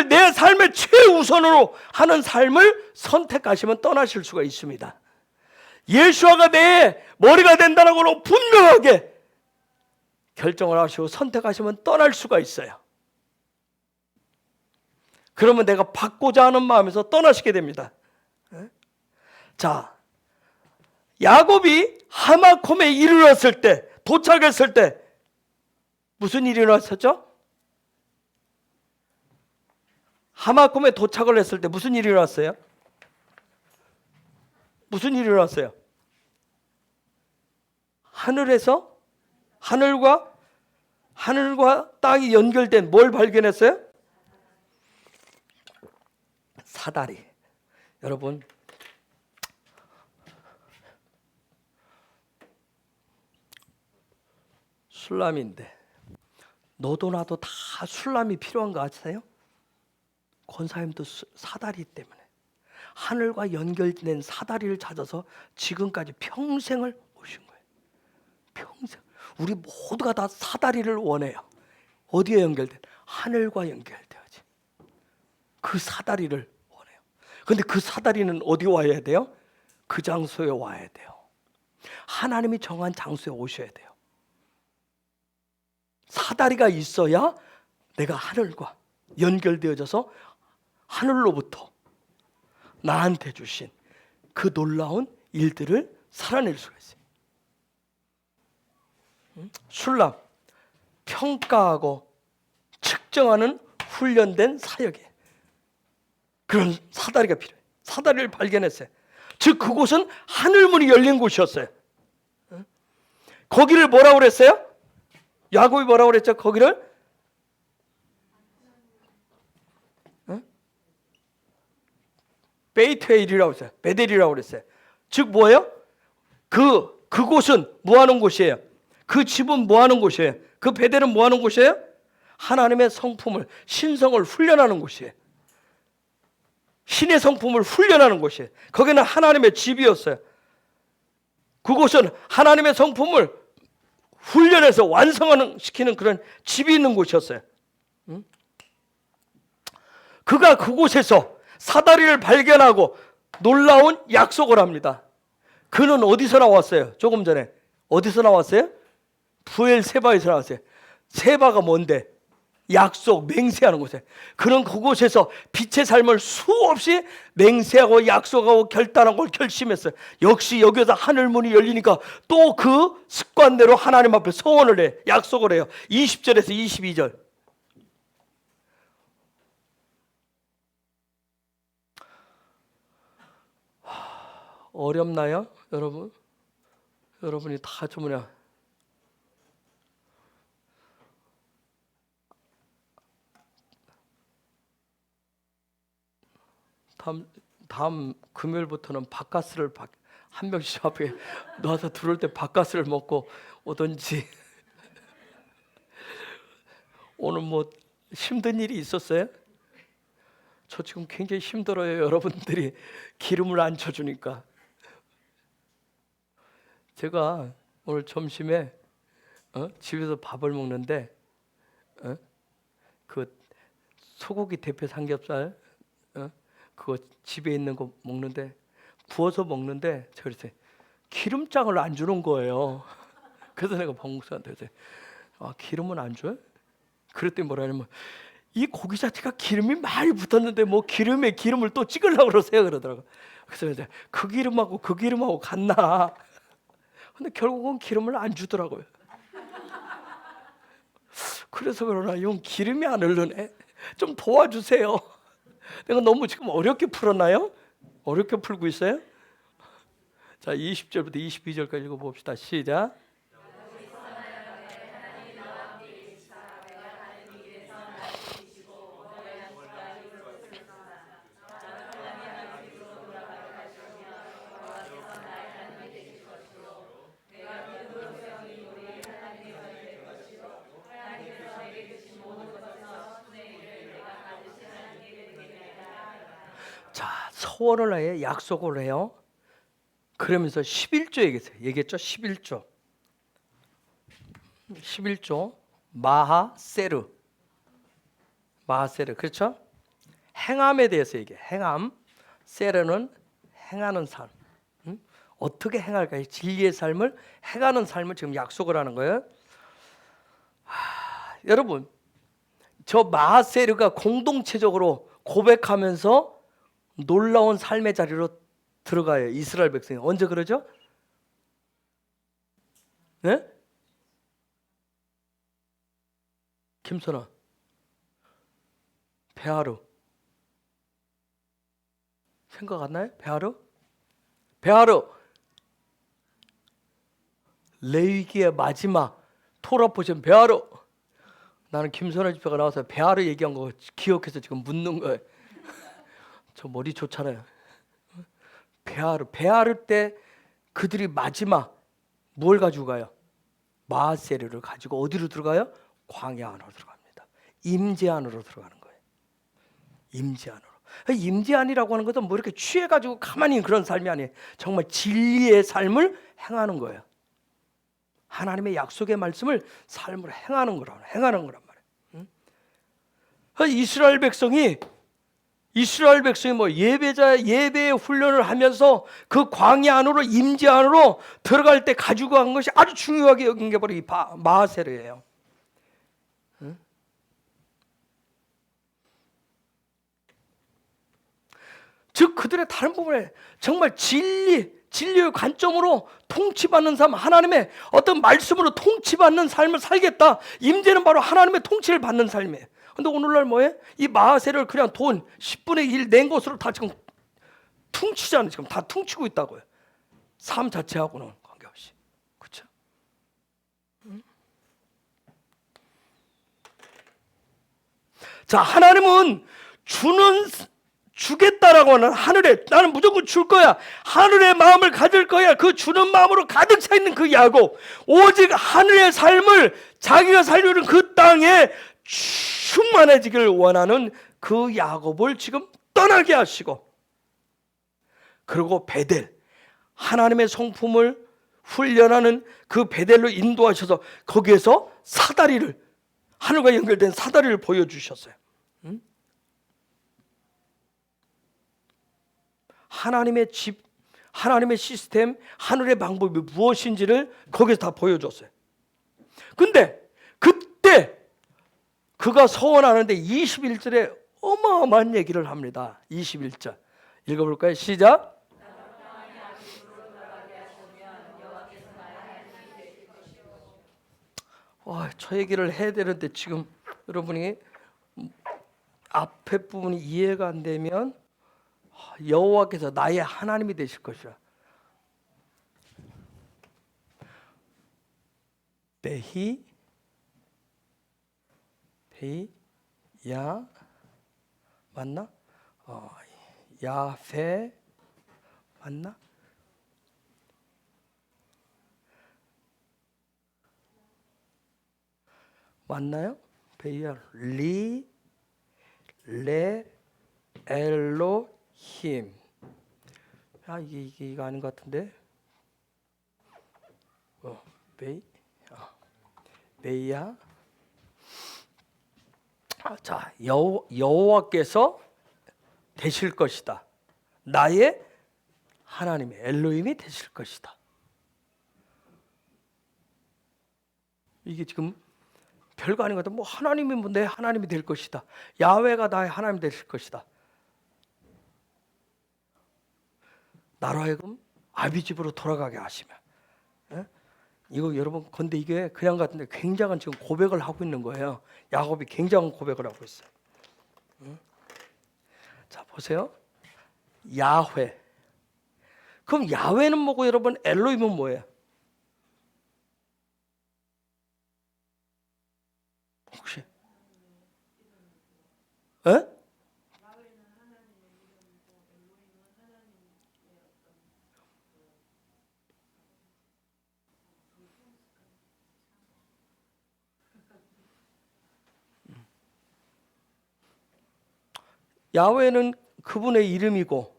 내 삶의 최우선으로 하는 삶을 선택하시면 떠나실 수가 있습니다. 예수아가 내 머리가 된다라고 분명하게 결정을 하시고 선택하시면 떠날 수가 있어요. 그러면 내가 받고자 하는 마음에서 떠나시게 됩니다. 자, 야곱이 하마콤에 이르렀을 때, 도착했을 때 무슨 일이 일어났었죠? 하마콤에 도착을 했을 때 무슨 일이 일어났어요? 무슨 일이 일어났어요? 하늘과 땅이 연결된 뭘 발견했어요? 사다리. 여러분, 술람인데 너도 나도 다 술람이 필요한 거 아세요? 권사님도 사다리 때문에 하늘과 연결된 사다리를 찾아서 지금까지 평생을 오신 거예요. 평생. 우리 모두가 다 사다리를 원해요. 어디에 연결된? 하늘과 연결돼야지. 그 사다리를 원해요. 그런데 그 사다리는 어디 와야 돼요? 그 장소에 와야 돼요. 하나님이 정한 장소에 오셔야 돼요. 사다리가 있어야 내가 하늘과 연결되어져서 하늘로부터 나한테 주신 그 놀라운 일들을 살아낼 수가 있어요. 술람, 평가하고 측정하는 훈련된 사역에 그런 사다리가 필요해요. 사다리를 발견했어요. 즉 그곳은 하늘문이 열린 곳이었어요. 거기를 뭐라고 그랬어요? 야곱이 뭐라고 그랬죠? 거기를 베이트엘이라고 했어요. 베델이라고 그랬어요. 즉 뭐예요? 그곳은 뭐 하는 곳이에요? 그 집은 뭐 하는 곳이에요? 그 베델은 뭐 하는 곳이에요? 하나님의 성품을, 신성을 훈련하는 곳이에요. 신의 성품을 훈련하는 곳이에요. 거기는 하나님의 집이었어요. 그곳은 하나님의 성품을 훈련해서 시키는 그런 집이 있는 곳이었어요. 그가 그곳에서 사다리를 발견하고 놀라운 약속을 합니다. 그는 어디서 나왔어요? 조금 전에 어디서 나왔어요? 부엘세바에서 나왔어요. 세바가 뭔데? 약속, 맹세하는 곳에. 그는 그곳에서 빛의 삶을 수없이 맹세하고 약속하고 결단하고 결심했어요. 역시 여기서 하늘문이 열리니까 또 그 습관대로 하나님 앞에 소원을 해, 약속을 해요. 20절에서 22절. 어렵나요? 여러분? 여러분이 다 다음 금요일부터는 바카스를 한 명씩 앞에 놔서 들어올 때 바카스를 먹고 오든지. 오늘 뭐 힘든 일이 있었어요? 저 지금 굉장히 힘들어요. 여러분들이 기름을 안 쳐주니까. 제가 오늘 점심에 집에서 밥을 먹는데 그 소고기 대패 삼겹살 그거 집에 있는 거 먹는데 구워서 먹는데 제가 그랬어요. 기름장을 안 주는 거예요. 그래서 내가 박 목사한테 기름은 안 줘요? 그랬더니 뭐라 하냐면 이 고기 자체가 기름이 많이 붙었는데 뭐 기름에 기름을 또 찍으려고 그러세요 그러더라고. 그래서 이제 그 기름하고 같나? 근데 결국은 기름을 안 주더라고요. 그래서 그러나 형 기름이 안 흐르네. 좀 도와주세요. 내가 너무 지금 어렵게 풀었나요? 어렵게 풀고 있어요? 자, 20절부터 22절까지 읽어봅시다. 시작. 자, 서원을 해, 약속을 해요. 그러면서 11조 얘기했죠. 11조 마하세르 그렇죠? 행함에 대해서 얘기해. 행함. 세르는 행하는 삶. 어떻게 행할까? 진리의 삶을 행하는 삶을 지금 약속을 하는 거예요. 여러분, 저 마하세르가 공동체적으로 고백하면서 놀라운 삶의 자리로 들어가요. 이스라엘 백성이. 언제 그러죠? 네? 김선아, 베하르 생각 안 나요? 베하르 레위기의 마지막 토라 포션 베하르. 나는 김선아 집사가 나와서 베하르 얘기한 거 기억해서 지금 묻는 거예요. 저 머리 좋잖아요. 베하르 때 그들이 마지막 뭘 가지고 가요? 마하세르를 가지고 어디로 들어가요? 광야 안으로 들어갑니다. 임재 안으로 들어가는 거예요. 임재 안으로. 임재 안이라고 하는 것은 뭐 이렇게 취해가지고 가만히 있는 그런 삶이 아니에요. 정말 진리의 삶을 행하는 거예요. 하나님의 약속의 말씀을 삶으로 행하는 거란 말이에요. 이스라엘 백성이 뭐 예배 훈련을 하면서 그 광야 안으로 임재 안으로 들어갈 때 가지고 간 것이 아주 중요하게 여긴 게 바로 이 마하세르예요. 즉 그들의 다른 부분에 정말 진리의 관점으로 통치받는 삶, 하나님의 어떤 말씀으로 통치받는 삶을 살겠다. 임재는 바로 하나님의 통치를 받는 삶이에요. 근데 오늘날 뭐해? 이 마하세를 그냥 돈 10분의 1 낸 것으로 다 지금 퉁치잖아요. 지금 다 퉁치고 있다고요. 삶 자체하고는 관계없이. 그렇죠? 자, 하나님은 주겠다라고 하는 하늘에 나는 무조건 줄 거야. 하늘의 마음을 가질 거야. 그 주는 마음으로 가득 차 있는 그 야곱. 오직 하늘의 삶을 자기가 살려는 그 땅에 충만해지기를 원하는 그 야곱을 지금 떠나게 하시고, 그리고 베델, 하나님의 성품을 훈련하는 그 베델로 인도하셔서 거기에서 사다리를, 하늘과 연결된 사다리를 보여주셨어요. 하나님의 집, 하나님의 시스템, 하늘의 방법이 무엇인지를 거기서 다 보여줬어요. 근데 그때 그가 서원하는데 21절에 어마어마한 얘기를 합니다. 21절 읽어볼까요? 시작. 저 얘기를 해야 되는데 지금 여러분이 앞에 부분이 이해가 안 되면 여호와께서 나의 하나님이 되실 것이야. 베히 야 맞나? 야훼 맞나? 맞나요? 베이야 리 레 엘로힘. 아 이게 아닌 것 같은데. 베이 베이야. 자 여호와께서 되실 것이다. 나의 하나님의 엘로힘이 되실 것이다. 이게 지금 별거 아닌 것 같아. 뭐 하나님이 뭐 내 하나님이 될 것이다. 야훼가 나의 하나님이 되실 것이다. 나로 하여금 아비 집으로 돌아가게 하시면. 예? 이거 여러분 근데 이게 그냥 같은데 굉장한 지금 고백을 하고 있는 거예요. 야곱이 굉장한 고백을 하고 있어요. 자 보세요. 야훼. 그럼 야훼는 뭐고 여러분 엘로힘은 뭐예요? 혹시? 에? 야훼는 그분의 이름이고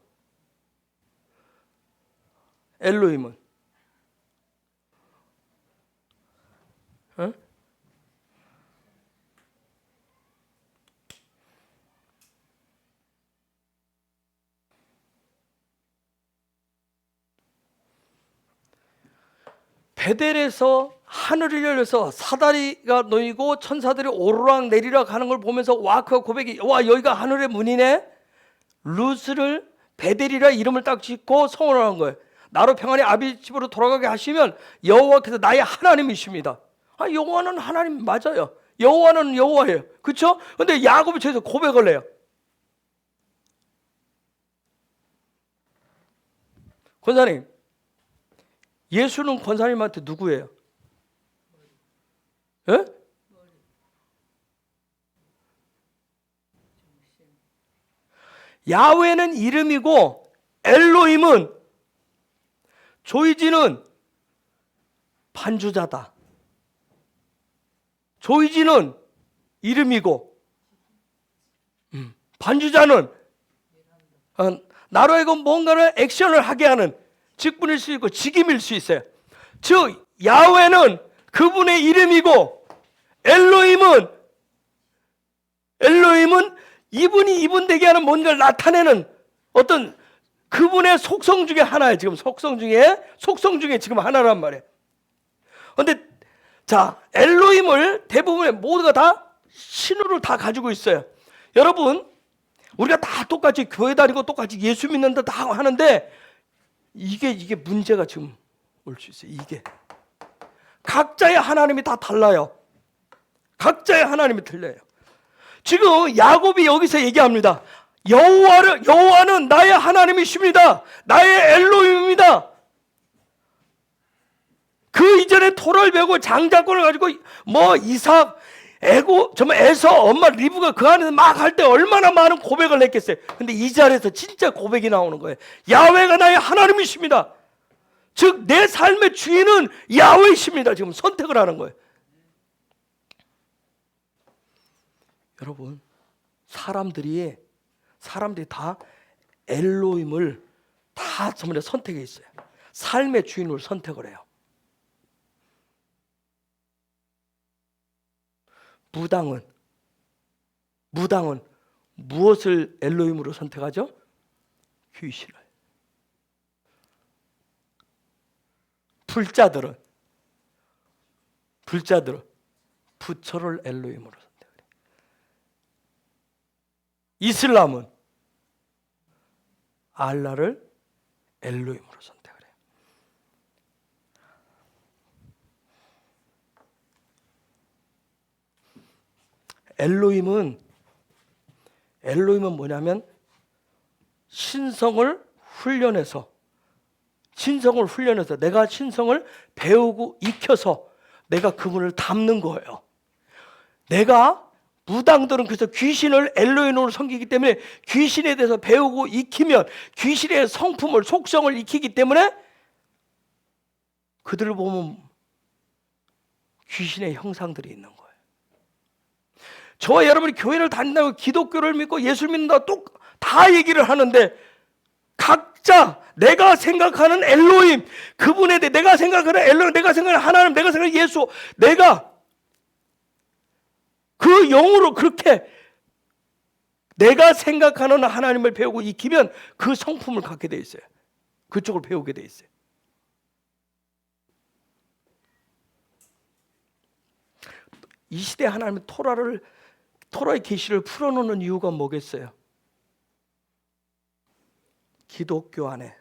엘로힘은 에? 베델에서 하늘이 열려서 사다리가 놓이고 천사들이 오르락 내리락 하는 걸 보면서 와크와 고백이 와 여기가 하늘의 문이네. 루스를 베델이라 이름을 딱 짓고 선언하는 거예요. 나로 평안히 아비 집으로 돌아가게 하시면 여호와께서 나의 하나님이십니다. 아 여호와는 하나님 맞아요. 여호와는 여호와예요. 그렇죠? 근데 야곱이 저기서 고백을 해요. 권사님, 예수는 권사님한테 누구예요? 예? 야훼는 이름이고 엘로힘은 조이지는 반주자다. 조이지는 이름이고 반주자는 나로 하여금 뭔가를 액션을 하게 하는 직분일 수 있고 직임일 수 있어요. 즉 야훼는 그분의 이름이고 엘로힘은 이분이 이분 되게 하는 뭔가를 나타내는 어떤 그분의 속성 중에 하나예요. 지금 속성 중에 지금 하나란 말이에요. 그런데 자 엘로힘을 대부분의 모두가 다 신으로 다 가지고 있어요. 여러분 우리가 다 똑같이 교회 다니고 똑같이 예수 믿는다 다 하는데 이게 문제가 지금 올 수 있어요. 이게 각자의 하나님이 다 달라요. 각자의 하나님이 틀려요. 지금 야곱이 여기서 얘기합니다. 여호와는 나의 하나님이십니다. 나의 엘로힘입니다. 그 이전에 토를 베고 장자권을 가지고 뭐 이삭, 에서 엄마 리브가 그 안에서 막 할 때 얼마나 많은 고백을 했겠어요. 근데 이 자리에서 진짜 고백이 나오는 거예요. 야훼가 나의 하나님이십니다. 즉 내 삶의 주인은 야훼이십니다. 지금 선택을 하는 거예요. 여러분 사람들이 다 엘로힘을 다 전부 선택해 있어요. 삶의 주인을 선택을 해요. 무당은 무엇을 엘로힘으로 선택하죠? 귀신을. 불자들은 부처를 엘로힘으로 선택을 해요. 이슬람은 알라를 엘로힘으로 선택을 해요. 엘로힘은 뭐냐면 신성을 훈련해서 내가 신성을 배우고 익혀서 내가 그분을 닮는 거예요. 내가 무당들은 그래서 귀신을 엘로힘으로 섬기기 때문에 귀신에 대해서 배우고 익히면 귀신의 성품을 속성을 익히기 때문에 그들을 보면 귀신의 형상들이 있는 거예요. 저와 여러분이 교회를 다닌다고 기독교를 믿고 예수를 믿는다고 다 얘기를 하는데 각자 내가 생각하는 엘로힘, 그분에 대해 내가 생각하는 엘로힘, 내가 생각하는 하나님, 내가 생각하는 예수, 내가 그 영으로 그렇게 내가 생각하는 하나님을 배우고 익히면 그 성품을 갖게 돼 있어요. 그쪽을 배우게 돼 있어요. 이 시대 하나님의 토라의 계시를 풀어놓는 이유가 뭐겠어요? 기독교 안에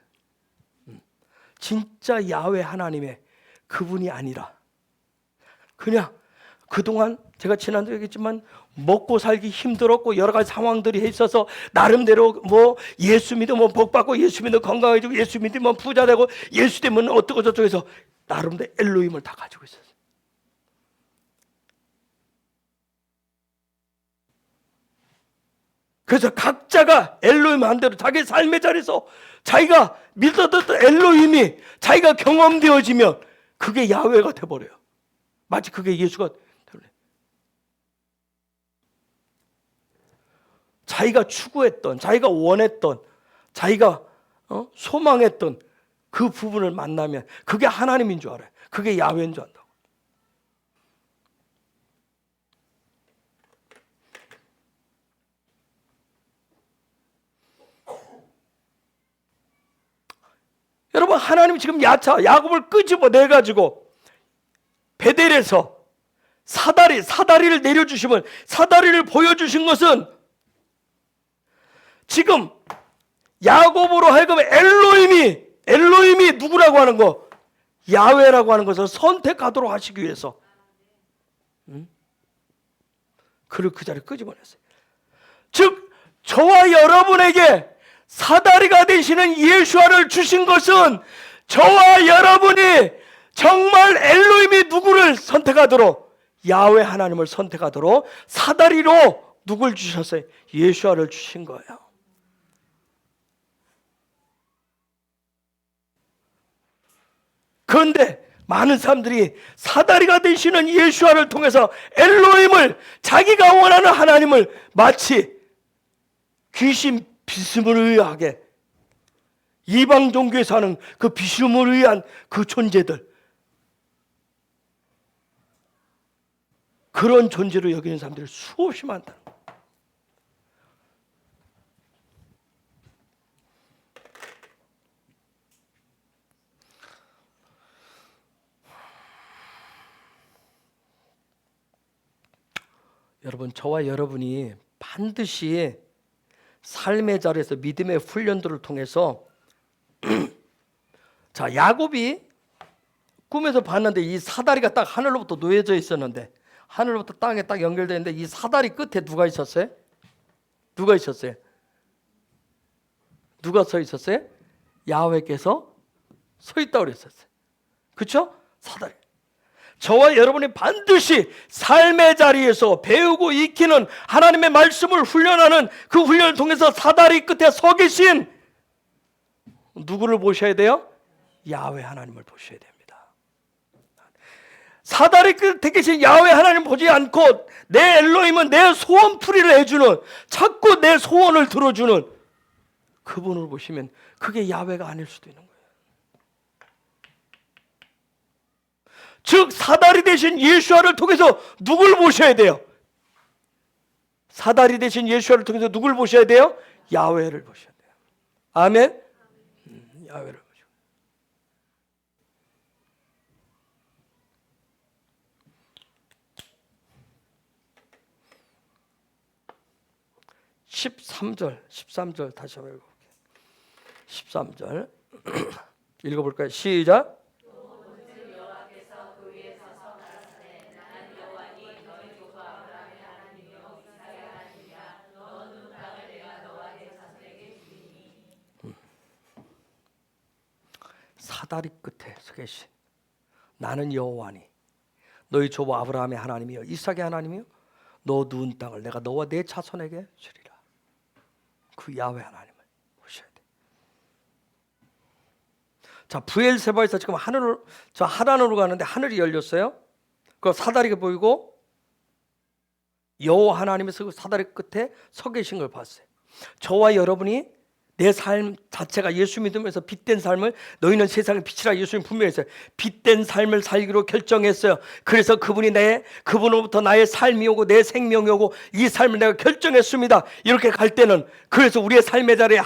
진짜 야훼 하나님의 그분이 아니라 그냥 그동안 제가 지난주에 얘기했지만 먹고 살기 힘들었고 여러 가지 상황들이 있어서 나름대로 뭐 예수 믿으면 복 받고 예수 믿으면 건강해지고 예수 믿으면 부자 되고 예수 믿으면 어떻고 저쩌고 해서 나름대로 엘로힘을 다 가지고 있었어요. 그래서 각자가 엘로힘 한대로 자기 삶의 자리에서 자기가 믿었던 엘로힘이 자기가 경험되어지면 그게 야훼가 돼버려요. 마치 그게 예수가 돼버려요. 자기가 추구했던, 자기가 원했던, 자기가 소망했던 그 부분을 만나면 그게 하나님인 줄 알아요. 그게 야훼인 줄 안다고. 여러분, 하나님 지금 야곱을 끄집어내가지고 베델에서 사다리를 내려주시면, 사다리를 보여주신 것은 지금 야곱으로 하여금 엘로힘이 누구라고 하는 거, 야훼라고 하는 것을 선택하도록 하시기 위해서 그를 그 자리에 끄집어냈어요. 즉 저와 여러분에게 사다리가 되시는 예수아를 주신 것은 저와 여러분이 정말 엘로힘이 누구를 선택하도록, 야훼 하나님을 선택하도록 사다리로 누굴 주셨어요? 예수아를 주신 거예요. 그런데 많은 사람들이 사다리가 되시는 예수아를 통해서 엘로힘을, 자기가 원하는 하나님을 마치 귀신 비스무를 의하게, 이방 종교에서 하는 그 비스무를 의한 그 존재들, 그런 존재로 여기는 사람들이 수없이 많다는 거예요. 여러분, 저와 여러분이 반드시 삶의 자리에서 믿음의 훈련들을 통해서 자, 야곱이 꿈에서 봤는데 이 사다리가 딱 하늘로부터 놓여져 있었는데, 하늘로부터 땅에 딱 연결되어 있는데 이 사다리 끝에 누가 있었어요? 누가 있었어요? 누가 서 있었어요? 야훼께서 서 있다고 그랬었어요. 그렇죠? 사다리. 저와 여러분이 반드시 삶의 자리에서 배우고 익히는 하나님의 말씀을 훈련하는 그 훈련을 통해서 사다리 끝에 서 계신 누구를 보셔야 돼요? 야훼 하나님을 보셔야 됩니다. 사다리 끝에 계신 야훼 하나님 보지 않고 내 엘로힘은 내 소원풀이를 해주는, 자꾸 내 소원을 들어주는 그분을 보시면 그게 야훼가 아닐 수도 있는 거예요. 즉 사다리 대신 예수아를 통해서 누굴 보셔야 돼요? 사다리 대신 예수아를 통해서 누굴 보셔야 돼요? 야훼를 보셔야 돼요. 아멘. 야훼를 보셔. (13절) 다시 한번 읽어볼게요. 13절 읽어볼까요? 시작. 사다리 끝에 서 계신 나는 여호와니 너희 조부 아브라함의 하나님이요 이삭의 하나님이요 너 누운 땅을 내가 너와 내 자손에게 주리라. 그 야훼 하나님을 보셔야 돼. 자, 브엘세바에서 지금 하란으로 가는데 하늘이 열렸어요. 그 사다리가 보이고 여호와 하나님께서 그 사다리 끝에 서 계신 걸 봤어요. 저와 여러분이 내 삶 자체가 예수 믿으면서 빛된 삶을, 너희는 세상의 빛이라 예수님 분명히 했어요. 빛된 삶을 살기로 결정했어요. 그래서 그분으로부터 나의 삶이 오고 내 생명이 오고 이 삶을 내가 결정했습니다. 이렇게 갈 때는, 그래서 우리의 삶의 자리에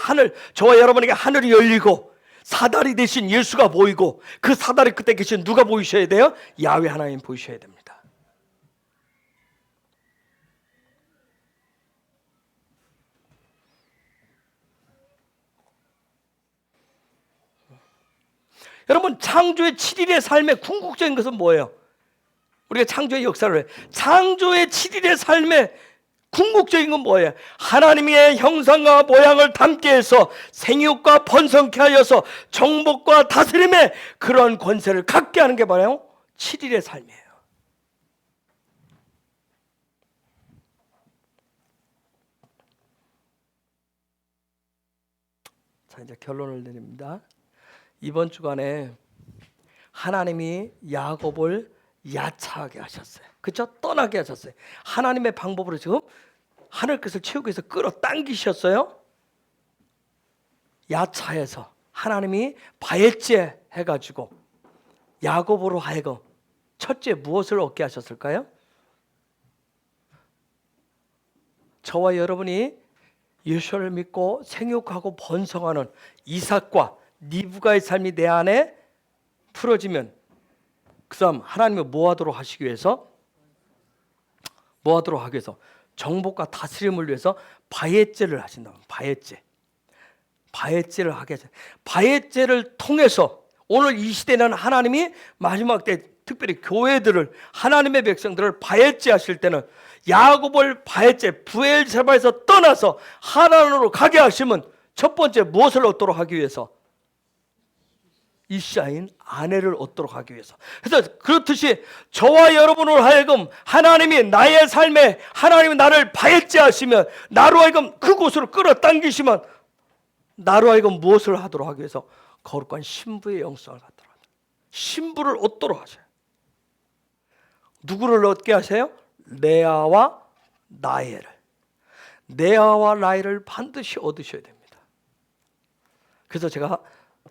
저와 여러분에게 하늘이 열리고 사다리 대신 예수가 보이고, 그 사다리 끝에 계신 누가 보이셔야 돼요? 야훼 하나님 보이셔야 됩니다. 여러분, 창조의 7일의 삶의 궁극적인 것은 뭐예요? 우리가 창조의 역사를 해요. 창조의 7일의 삶의 궁극적인 건 뭐예요? 하나님의 형상과 모양을 담게 해서 생육과 번성케 하여서 정복과 다스림의 그런 권세를 갖게 하는 게 뭐예요? 7일의 삶이에요. 자, 이제 결론을 내립니다. 이번 주간에 하나님이 야곱을 야차하게 하셨어요. 그렇죠? 떠나게 하셨어요. 하나님의 방법으로 지금 하늘 것을 채우기 위해서 끌어당기셨어요. 야차해서 하나님이 바엣제 해가지고 야곱으로 하여금 첫째 무엇을 얻게 하셨을까요? 저와 여러분이 예수를 믿고 생육하고 번성하는 이삭과 리브가의 삶이 내 안에 풀어지면, 그 다음 하나님이 뭐하도록 하시기 위해서? 뭐하도록 하기 위해서? 정복과 다스림을 위해서 바엣제를 하신다. 바엣제를 하게 하셔. 바엣제를 통해서 오늘 이 시대는 하나님이 마지막 때 특별히 교회들을, 하나님의 백성들을 바엣제 하실 때는 야곱을 바엣제 브엘세바에서 떠나서 하란으로 가게 하시면 첫 번째 무엇을 얻도록 하기 위해서? 이샤인 아내를 얻도록 하기 위해서. 그래서 그렇듯이 저와 여러분을 하여금 하나님이 나의 삶에, 하나님이 나를 바엣제 하시면, 나로 하여금 그곳으로 끌어당기시면, 나로 하여금 무엇을 하도록 하기 위해서? 거룩한 신부의 영성을 갖도록 하죠. 신부를 얻도록 하셔요. 누구를 얻게 하세요? 레아와 라헬을. 레아와 라헬을 반드시 얻으셔야 됩니다. 그래서 제가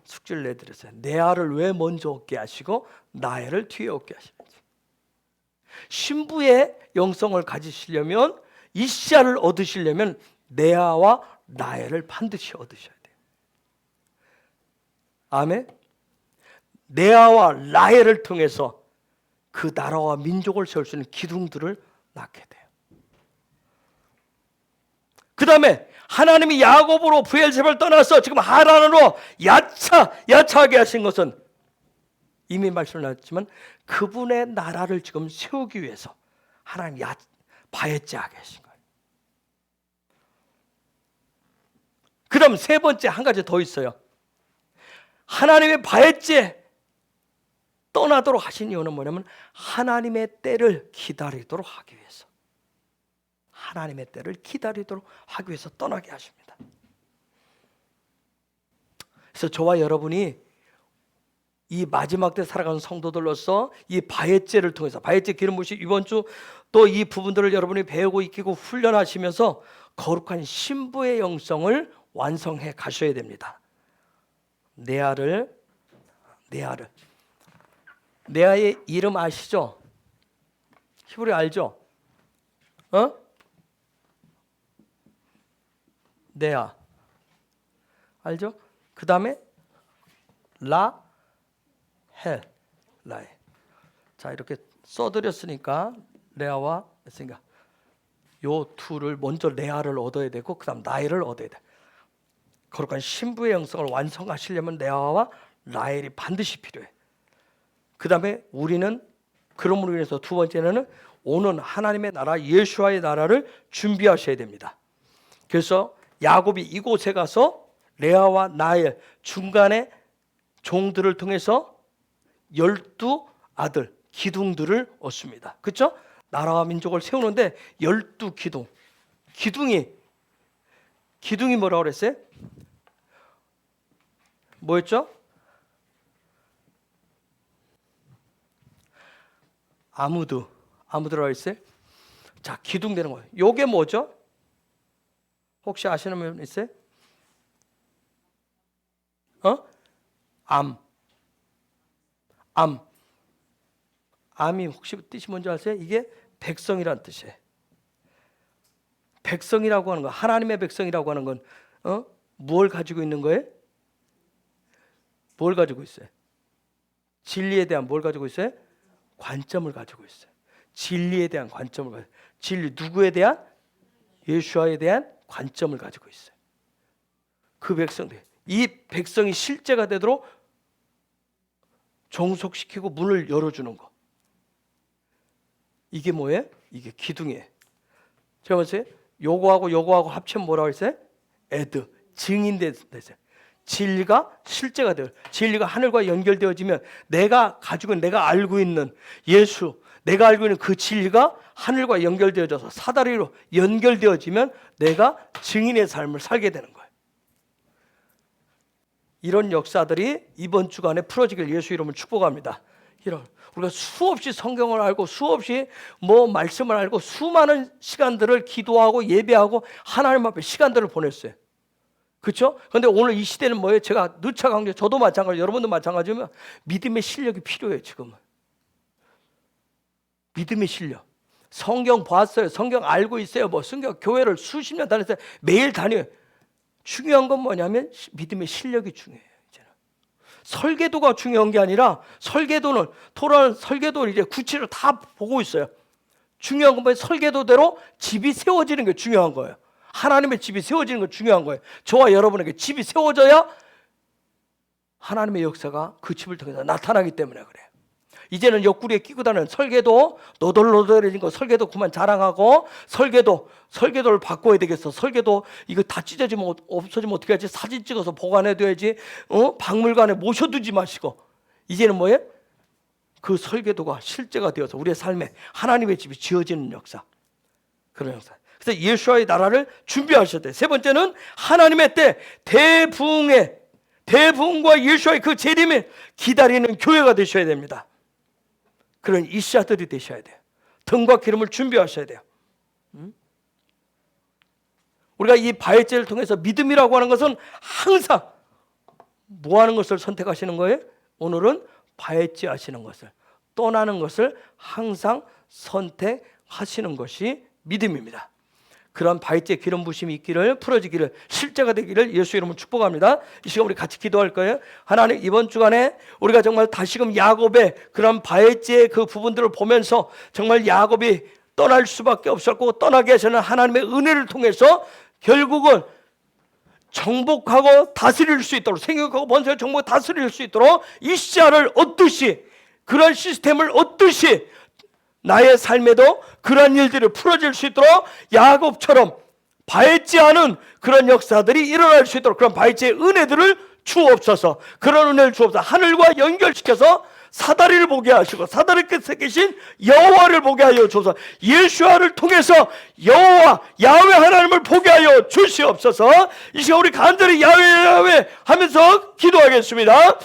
숙제를 내드렸어요. 레아를 왜 먼저 얻게 하시고 라헬을 뒤에 얻게 하시는지. 신부의 영성을 가지시려면, 이시아를 얻으시려면 레아와 라헬을 반드시 얻으셔야 돼요. 아멘. 레아와 라헬을 통해서 그 나라와 민족을 세울 수 있는 기둥들을 낳게 돼요. 그 다음에 하나님이 야곱으로 브엘세바를 떠나서 지금 하란으로 야차하게 하신 것은 이미 말씀을 드렸지만 그분의 나라를 지금 세우기 위해서 하나님 바엣제하게 하신 거예요. 그 다음 세 번째 한 가지 더 있어요. 하나님의 바엣제 떠나도록 하신 이유는 뭐냐면 하나님의 때를 기다리도록 하기 위해서. 하나님의 때를 기다리도록 하기 위해서 떠나게 하십니다. 그래서 저와 여러분이 이 마지막 때 살아가는 성도들로서 이 바엣제를 통해서, 바엣제 기름 부으심 이번 주 또 이 부분들을 여러분이 배우고 익히고 훈련하시면서 거룩한 신부의 영성을 완성해 가셔야 됩니다. 레아의 이름 아시죠? 히브리 알죠? 레아 알죠? 그 다음에 라헬. 자, 이렇게 써드렸으니까 레아와 했으니까 요 둘을 먼저 레아를 얻어야 되고 그 다음 라헬을 얻어야 돼. 거룩한 신부의 영성을 완성하시려면 레아와 라헬이 반드시 필요해. 그 다음에 우리는 그러므로 인해서 두 번째는 오는 하나님의 나라, 예수와의 나라를 준비하셔야 됩니다. 그래서 야곱이 이곳에 가서 레아와 라헬 중간에 종들을 통해서 12 아들 기둥들을 얻습니다. 그렇죠? 나라와 민족을 세우는데 12기둥. 기둥이 뭐라고 그랬어요? 뭐였죠? 아무드라고 했어요? 자, 기둥 되는 거예요. 요게 뭐죠? 혹시 아시는 분 있어요? 암이 혹시 뜻이 뭔지 아세요? 이게 백성이란 뜻이에요. 백성이라고 하는 거, 하나님의 백성이라고 하는 건 무엇을 가지고 있는 거예요? 뭘 가지고 있어요? 진리에 대한 뭘 가지고 있어요? 관점을 가지고 있어요. 진리에 대한 관점을 가지고, 진리 누구에 대한? 예수와에 대한 관점을 가지고 있어요. 그 백성들, 이 백성이 실제가 되도록 종속시키고 문을 열어주는 거. 이게 뭐예요? 이게 기둥이에요. 제가 보세요. 요거하고 합치면 뭐라고 했어요? 증인되세요. 진리가 실제가 돼요. 진리가 하늘과 연결되어지면 내가 가지고 있는, 내가 알고 있는 예수, 내가 알고 있는 그 진리가 하늘과 연결되어져서 사다리로 연결되어지면 내가 증인의 삶을 살게 되는 거예요. 이런 역사들이 이번 주간에 풀어지길 예수 이름으로 축복합니다. 우리가 수없이 성경을 알고 수없이 말씀을 알고 수많은 시간들을 기도하고 예배하고 하나님 앞에 시간들을 보냈어요. 그렇죠? 그런데 오늘 이 시대는 뭐예요? 제가 누차 강조, 저도 마찬가지, 여러분도 마찬가지면 믿음의 실력이 필요해요. 지금은 믿음의 실력. 성경 봤어요. 성경 알고 있어요. 성경 교회를 수십 년 다녔어요. 매일 다녀요. 중요한 건 뭐냐면 믿음의 실력이 중요해요. 이제는 설계도가 중요한 게 아니라 토라는 설계도를 이제 구체로 다 보고 있어요. 중요한 건 뭐예요? 설계도대로 집이 세워지는 게 중요한 거예요. 하나님의 집이 세워지는 게 중요한 거예요. 저와 여러분에게 집이 세워져야 하나님의 역사가 그 집을 통해서 나타나기 때문에 그래요. 이제는 옆구리에 끼고 다니는 설계도, 노돌노돌해진 거 설계도 그만 자랑하고, 설계도를 바꿔야 되겠어. 설계도 이거 다 찢어지면 없어지면 어떻게 하지? 사진 찍어서 보관해둬야지. 박물관에 모셔두지 마시고. 이제는 뭐예요? 그 설계도가 실제가 되어서 우리의 삶에 하나님의 집이 지어지는 역사. 그런 역사. 그래서 예수와의 나라를 준비하셔야 돼요. 세 번째는 하나님의 때 대부흥과 예수와의 그 재림을 기다리는 교회가 되셔야 됩니다. 그런 이샤들이 되셔야 돼요. 등과 기름을 준비하셔야 돼요. 우리가 이 바해제를 통해서 믿음이라고 하는 것은 항상 뭐 하는 것을 선택하시는 거예요? 오늘은 바해제 하시는 것을, 떠나는 것을 항상 선택하시는 것이 믿음입니다. 그런 바해제 기름 부심이 있기를, 풀어지기를, 실제가 되기를 예수 이름으로 축복합니다. 이 시간 우리 같이 기도할 거예요. 하나님, 이번 주간에 우리가 정말 다시금 야곱의 그런 바해제의 그 부분들을 보면서 정말 야곱이 떠날 수밖에 없었고, 떠나게 해서는 하나님의 은혜를 통해서 결국은 정복하고 다스릴 수 있도록, 생육하고 번성을 정복 다스릴 수 있도록 이시야를 얻듯이, 그런 시스템을 얻듯이 나의 삶에도 그런 일들이 풀어질 수 있도록 야곱처럼 바해제하는 그런 역사들이 일어날 수 있도록 그런 바해제의 은혜들을 주옵소서. 그런 은혜를 주옵소서. 하늘과 연결시켜서 사다리를 보게 하시고 사다리 끝에 계신 여호와를 보게 하여 주옵소서. 예수와를 통해서 여호와 야훼 하나님을 보게 하여 주시옵소서. 이 시간 우리 간절히 야훼 하면서 기도하겠습니다.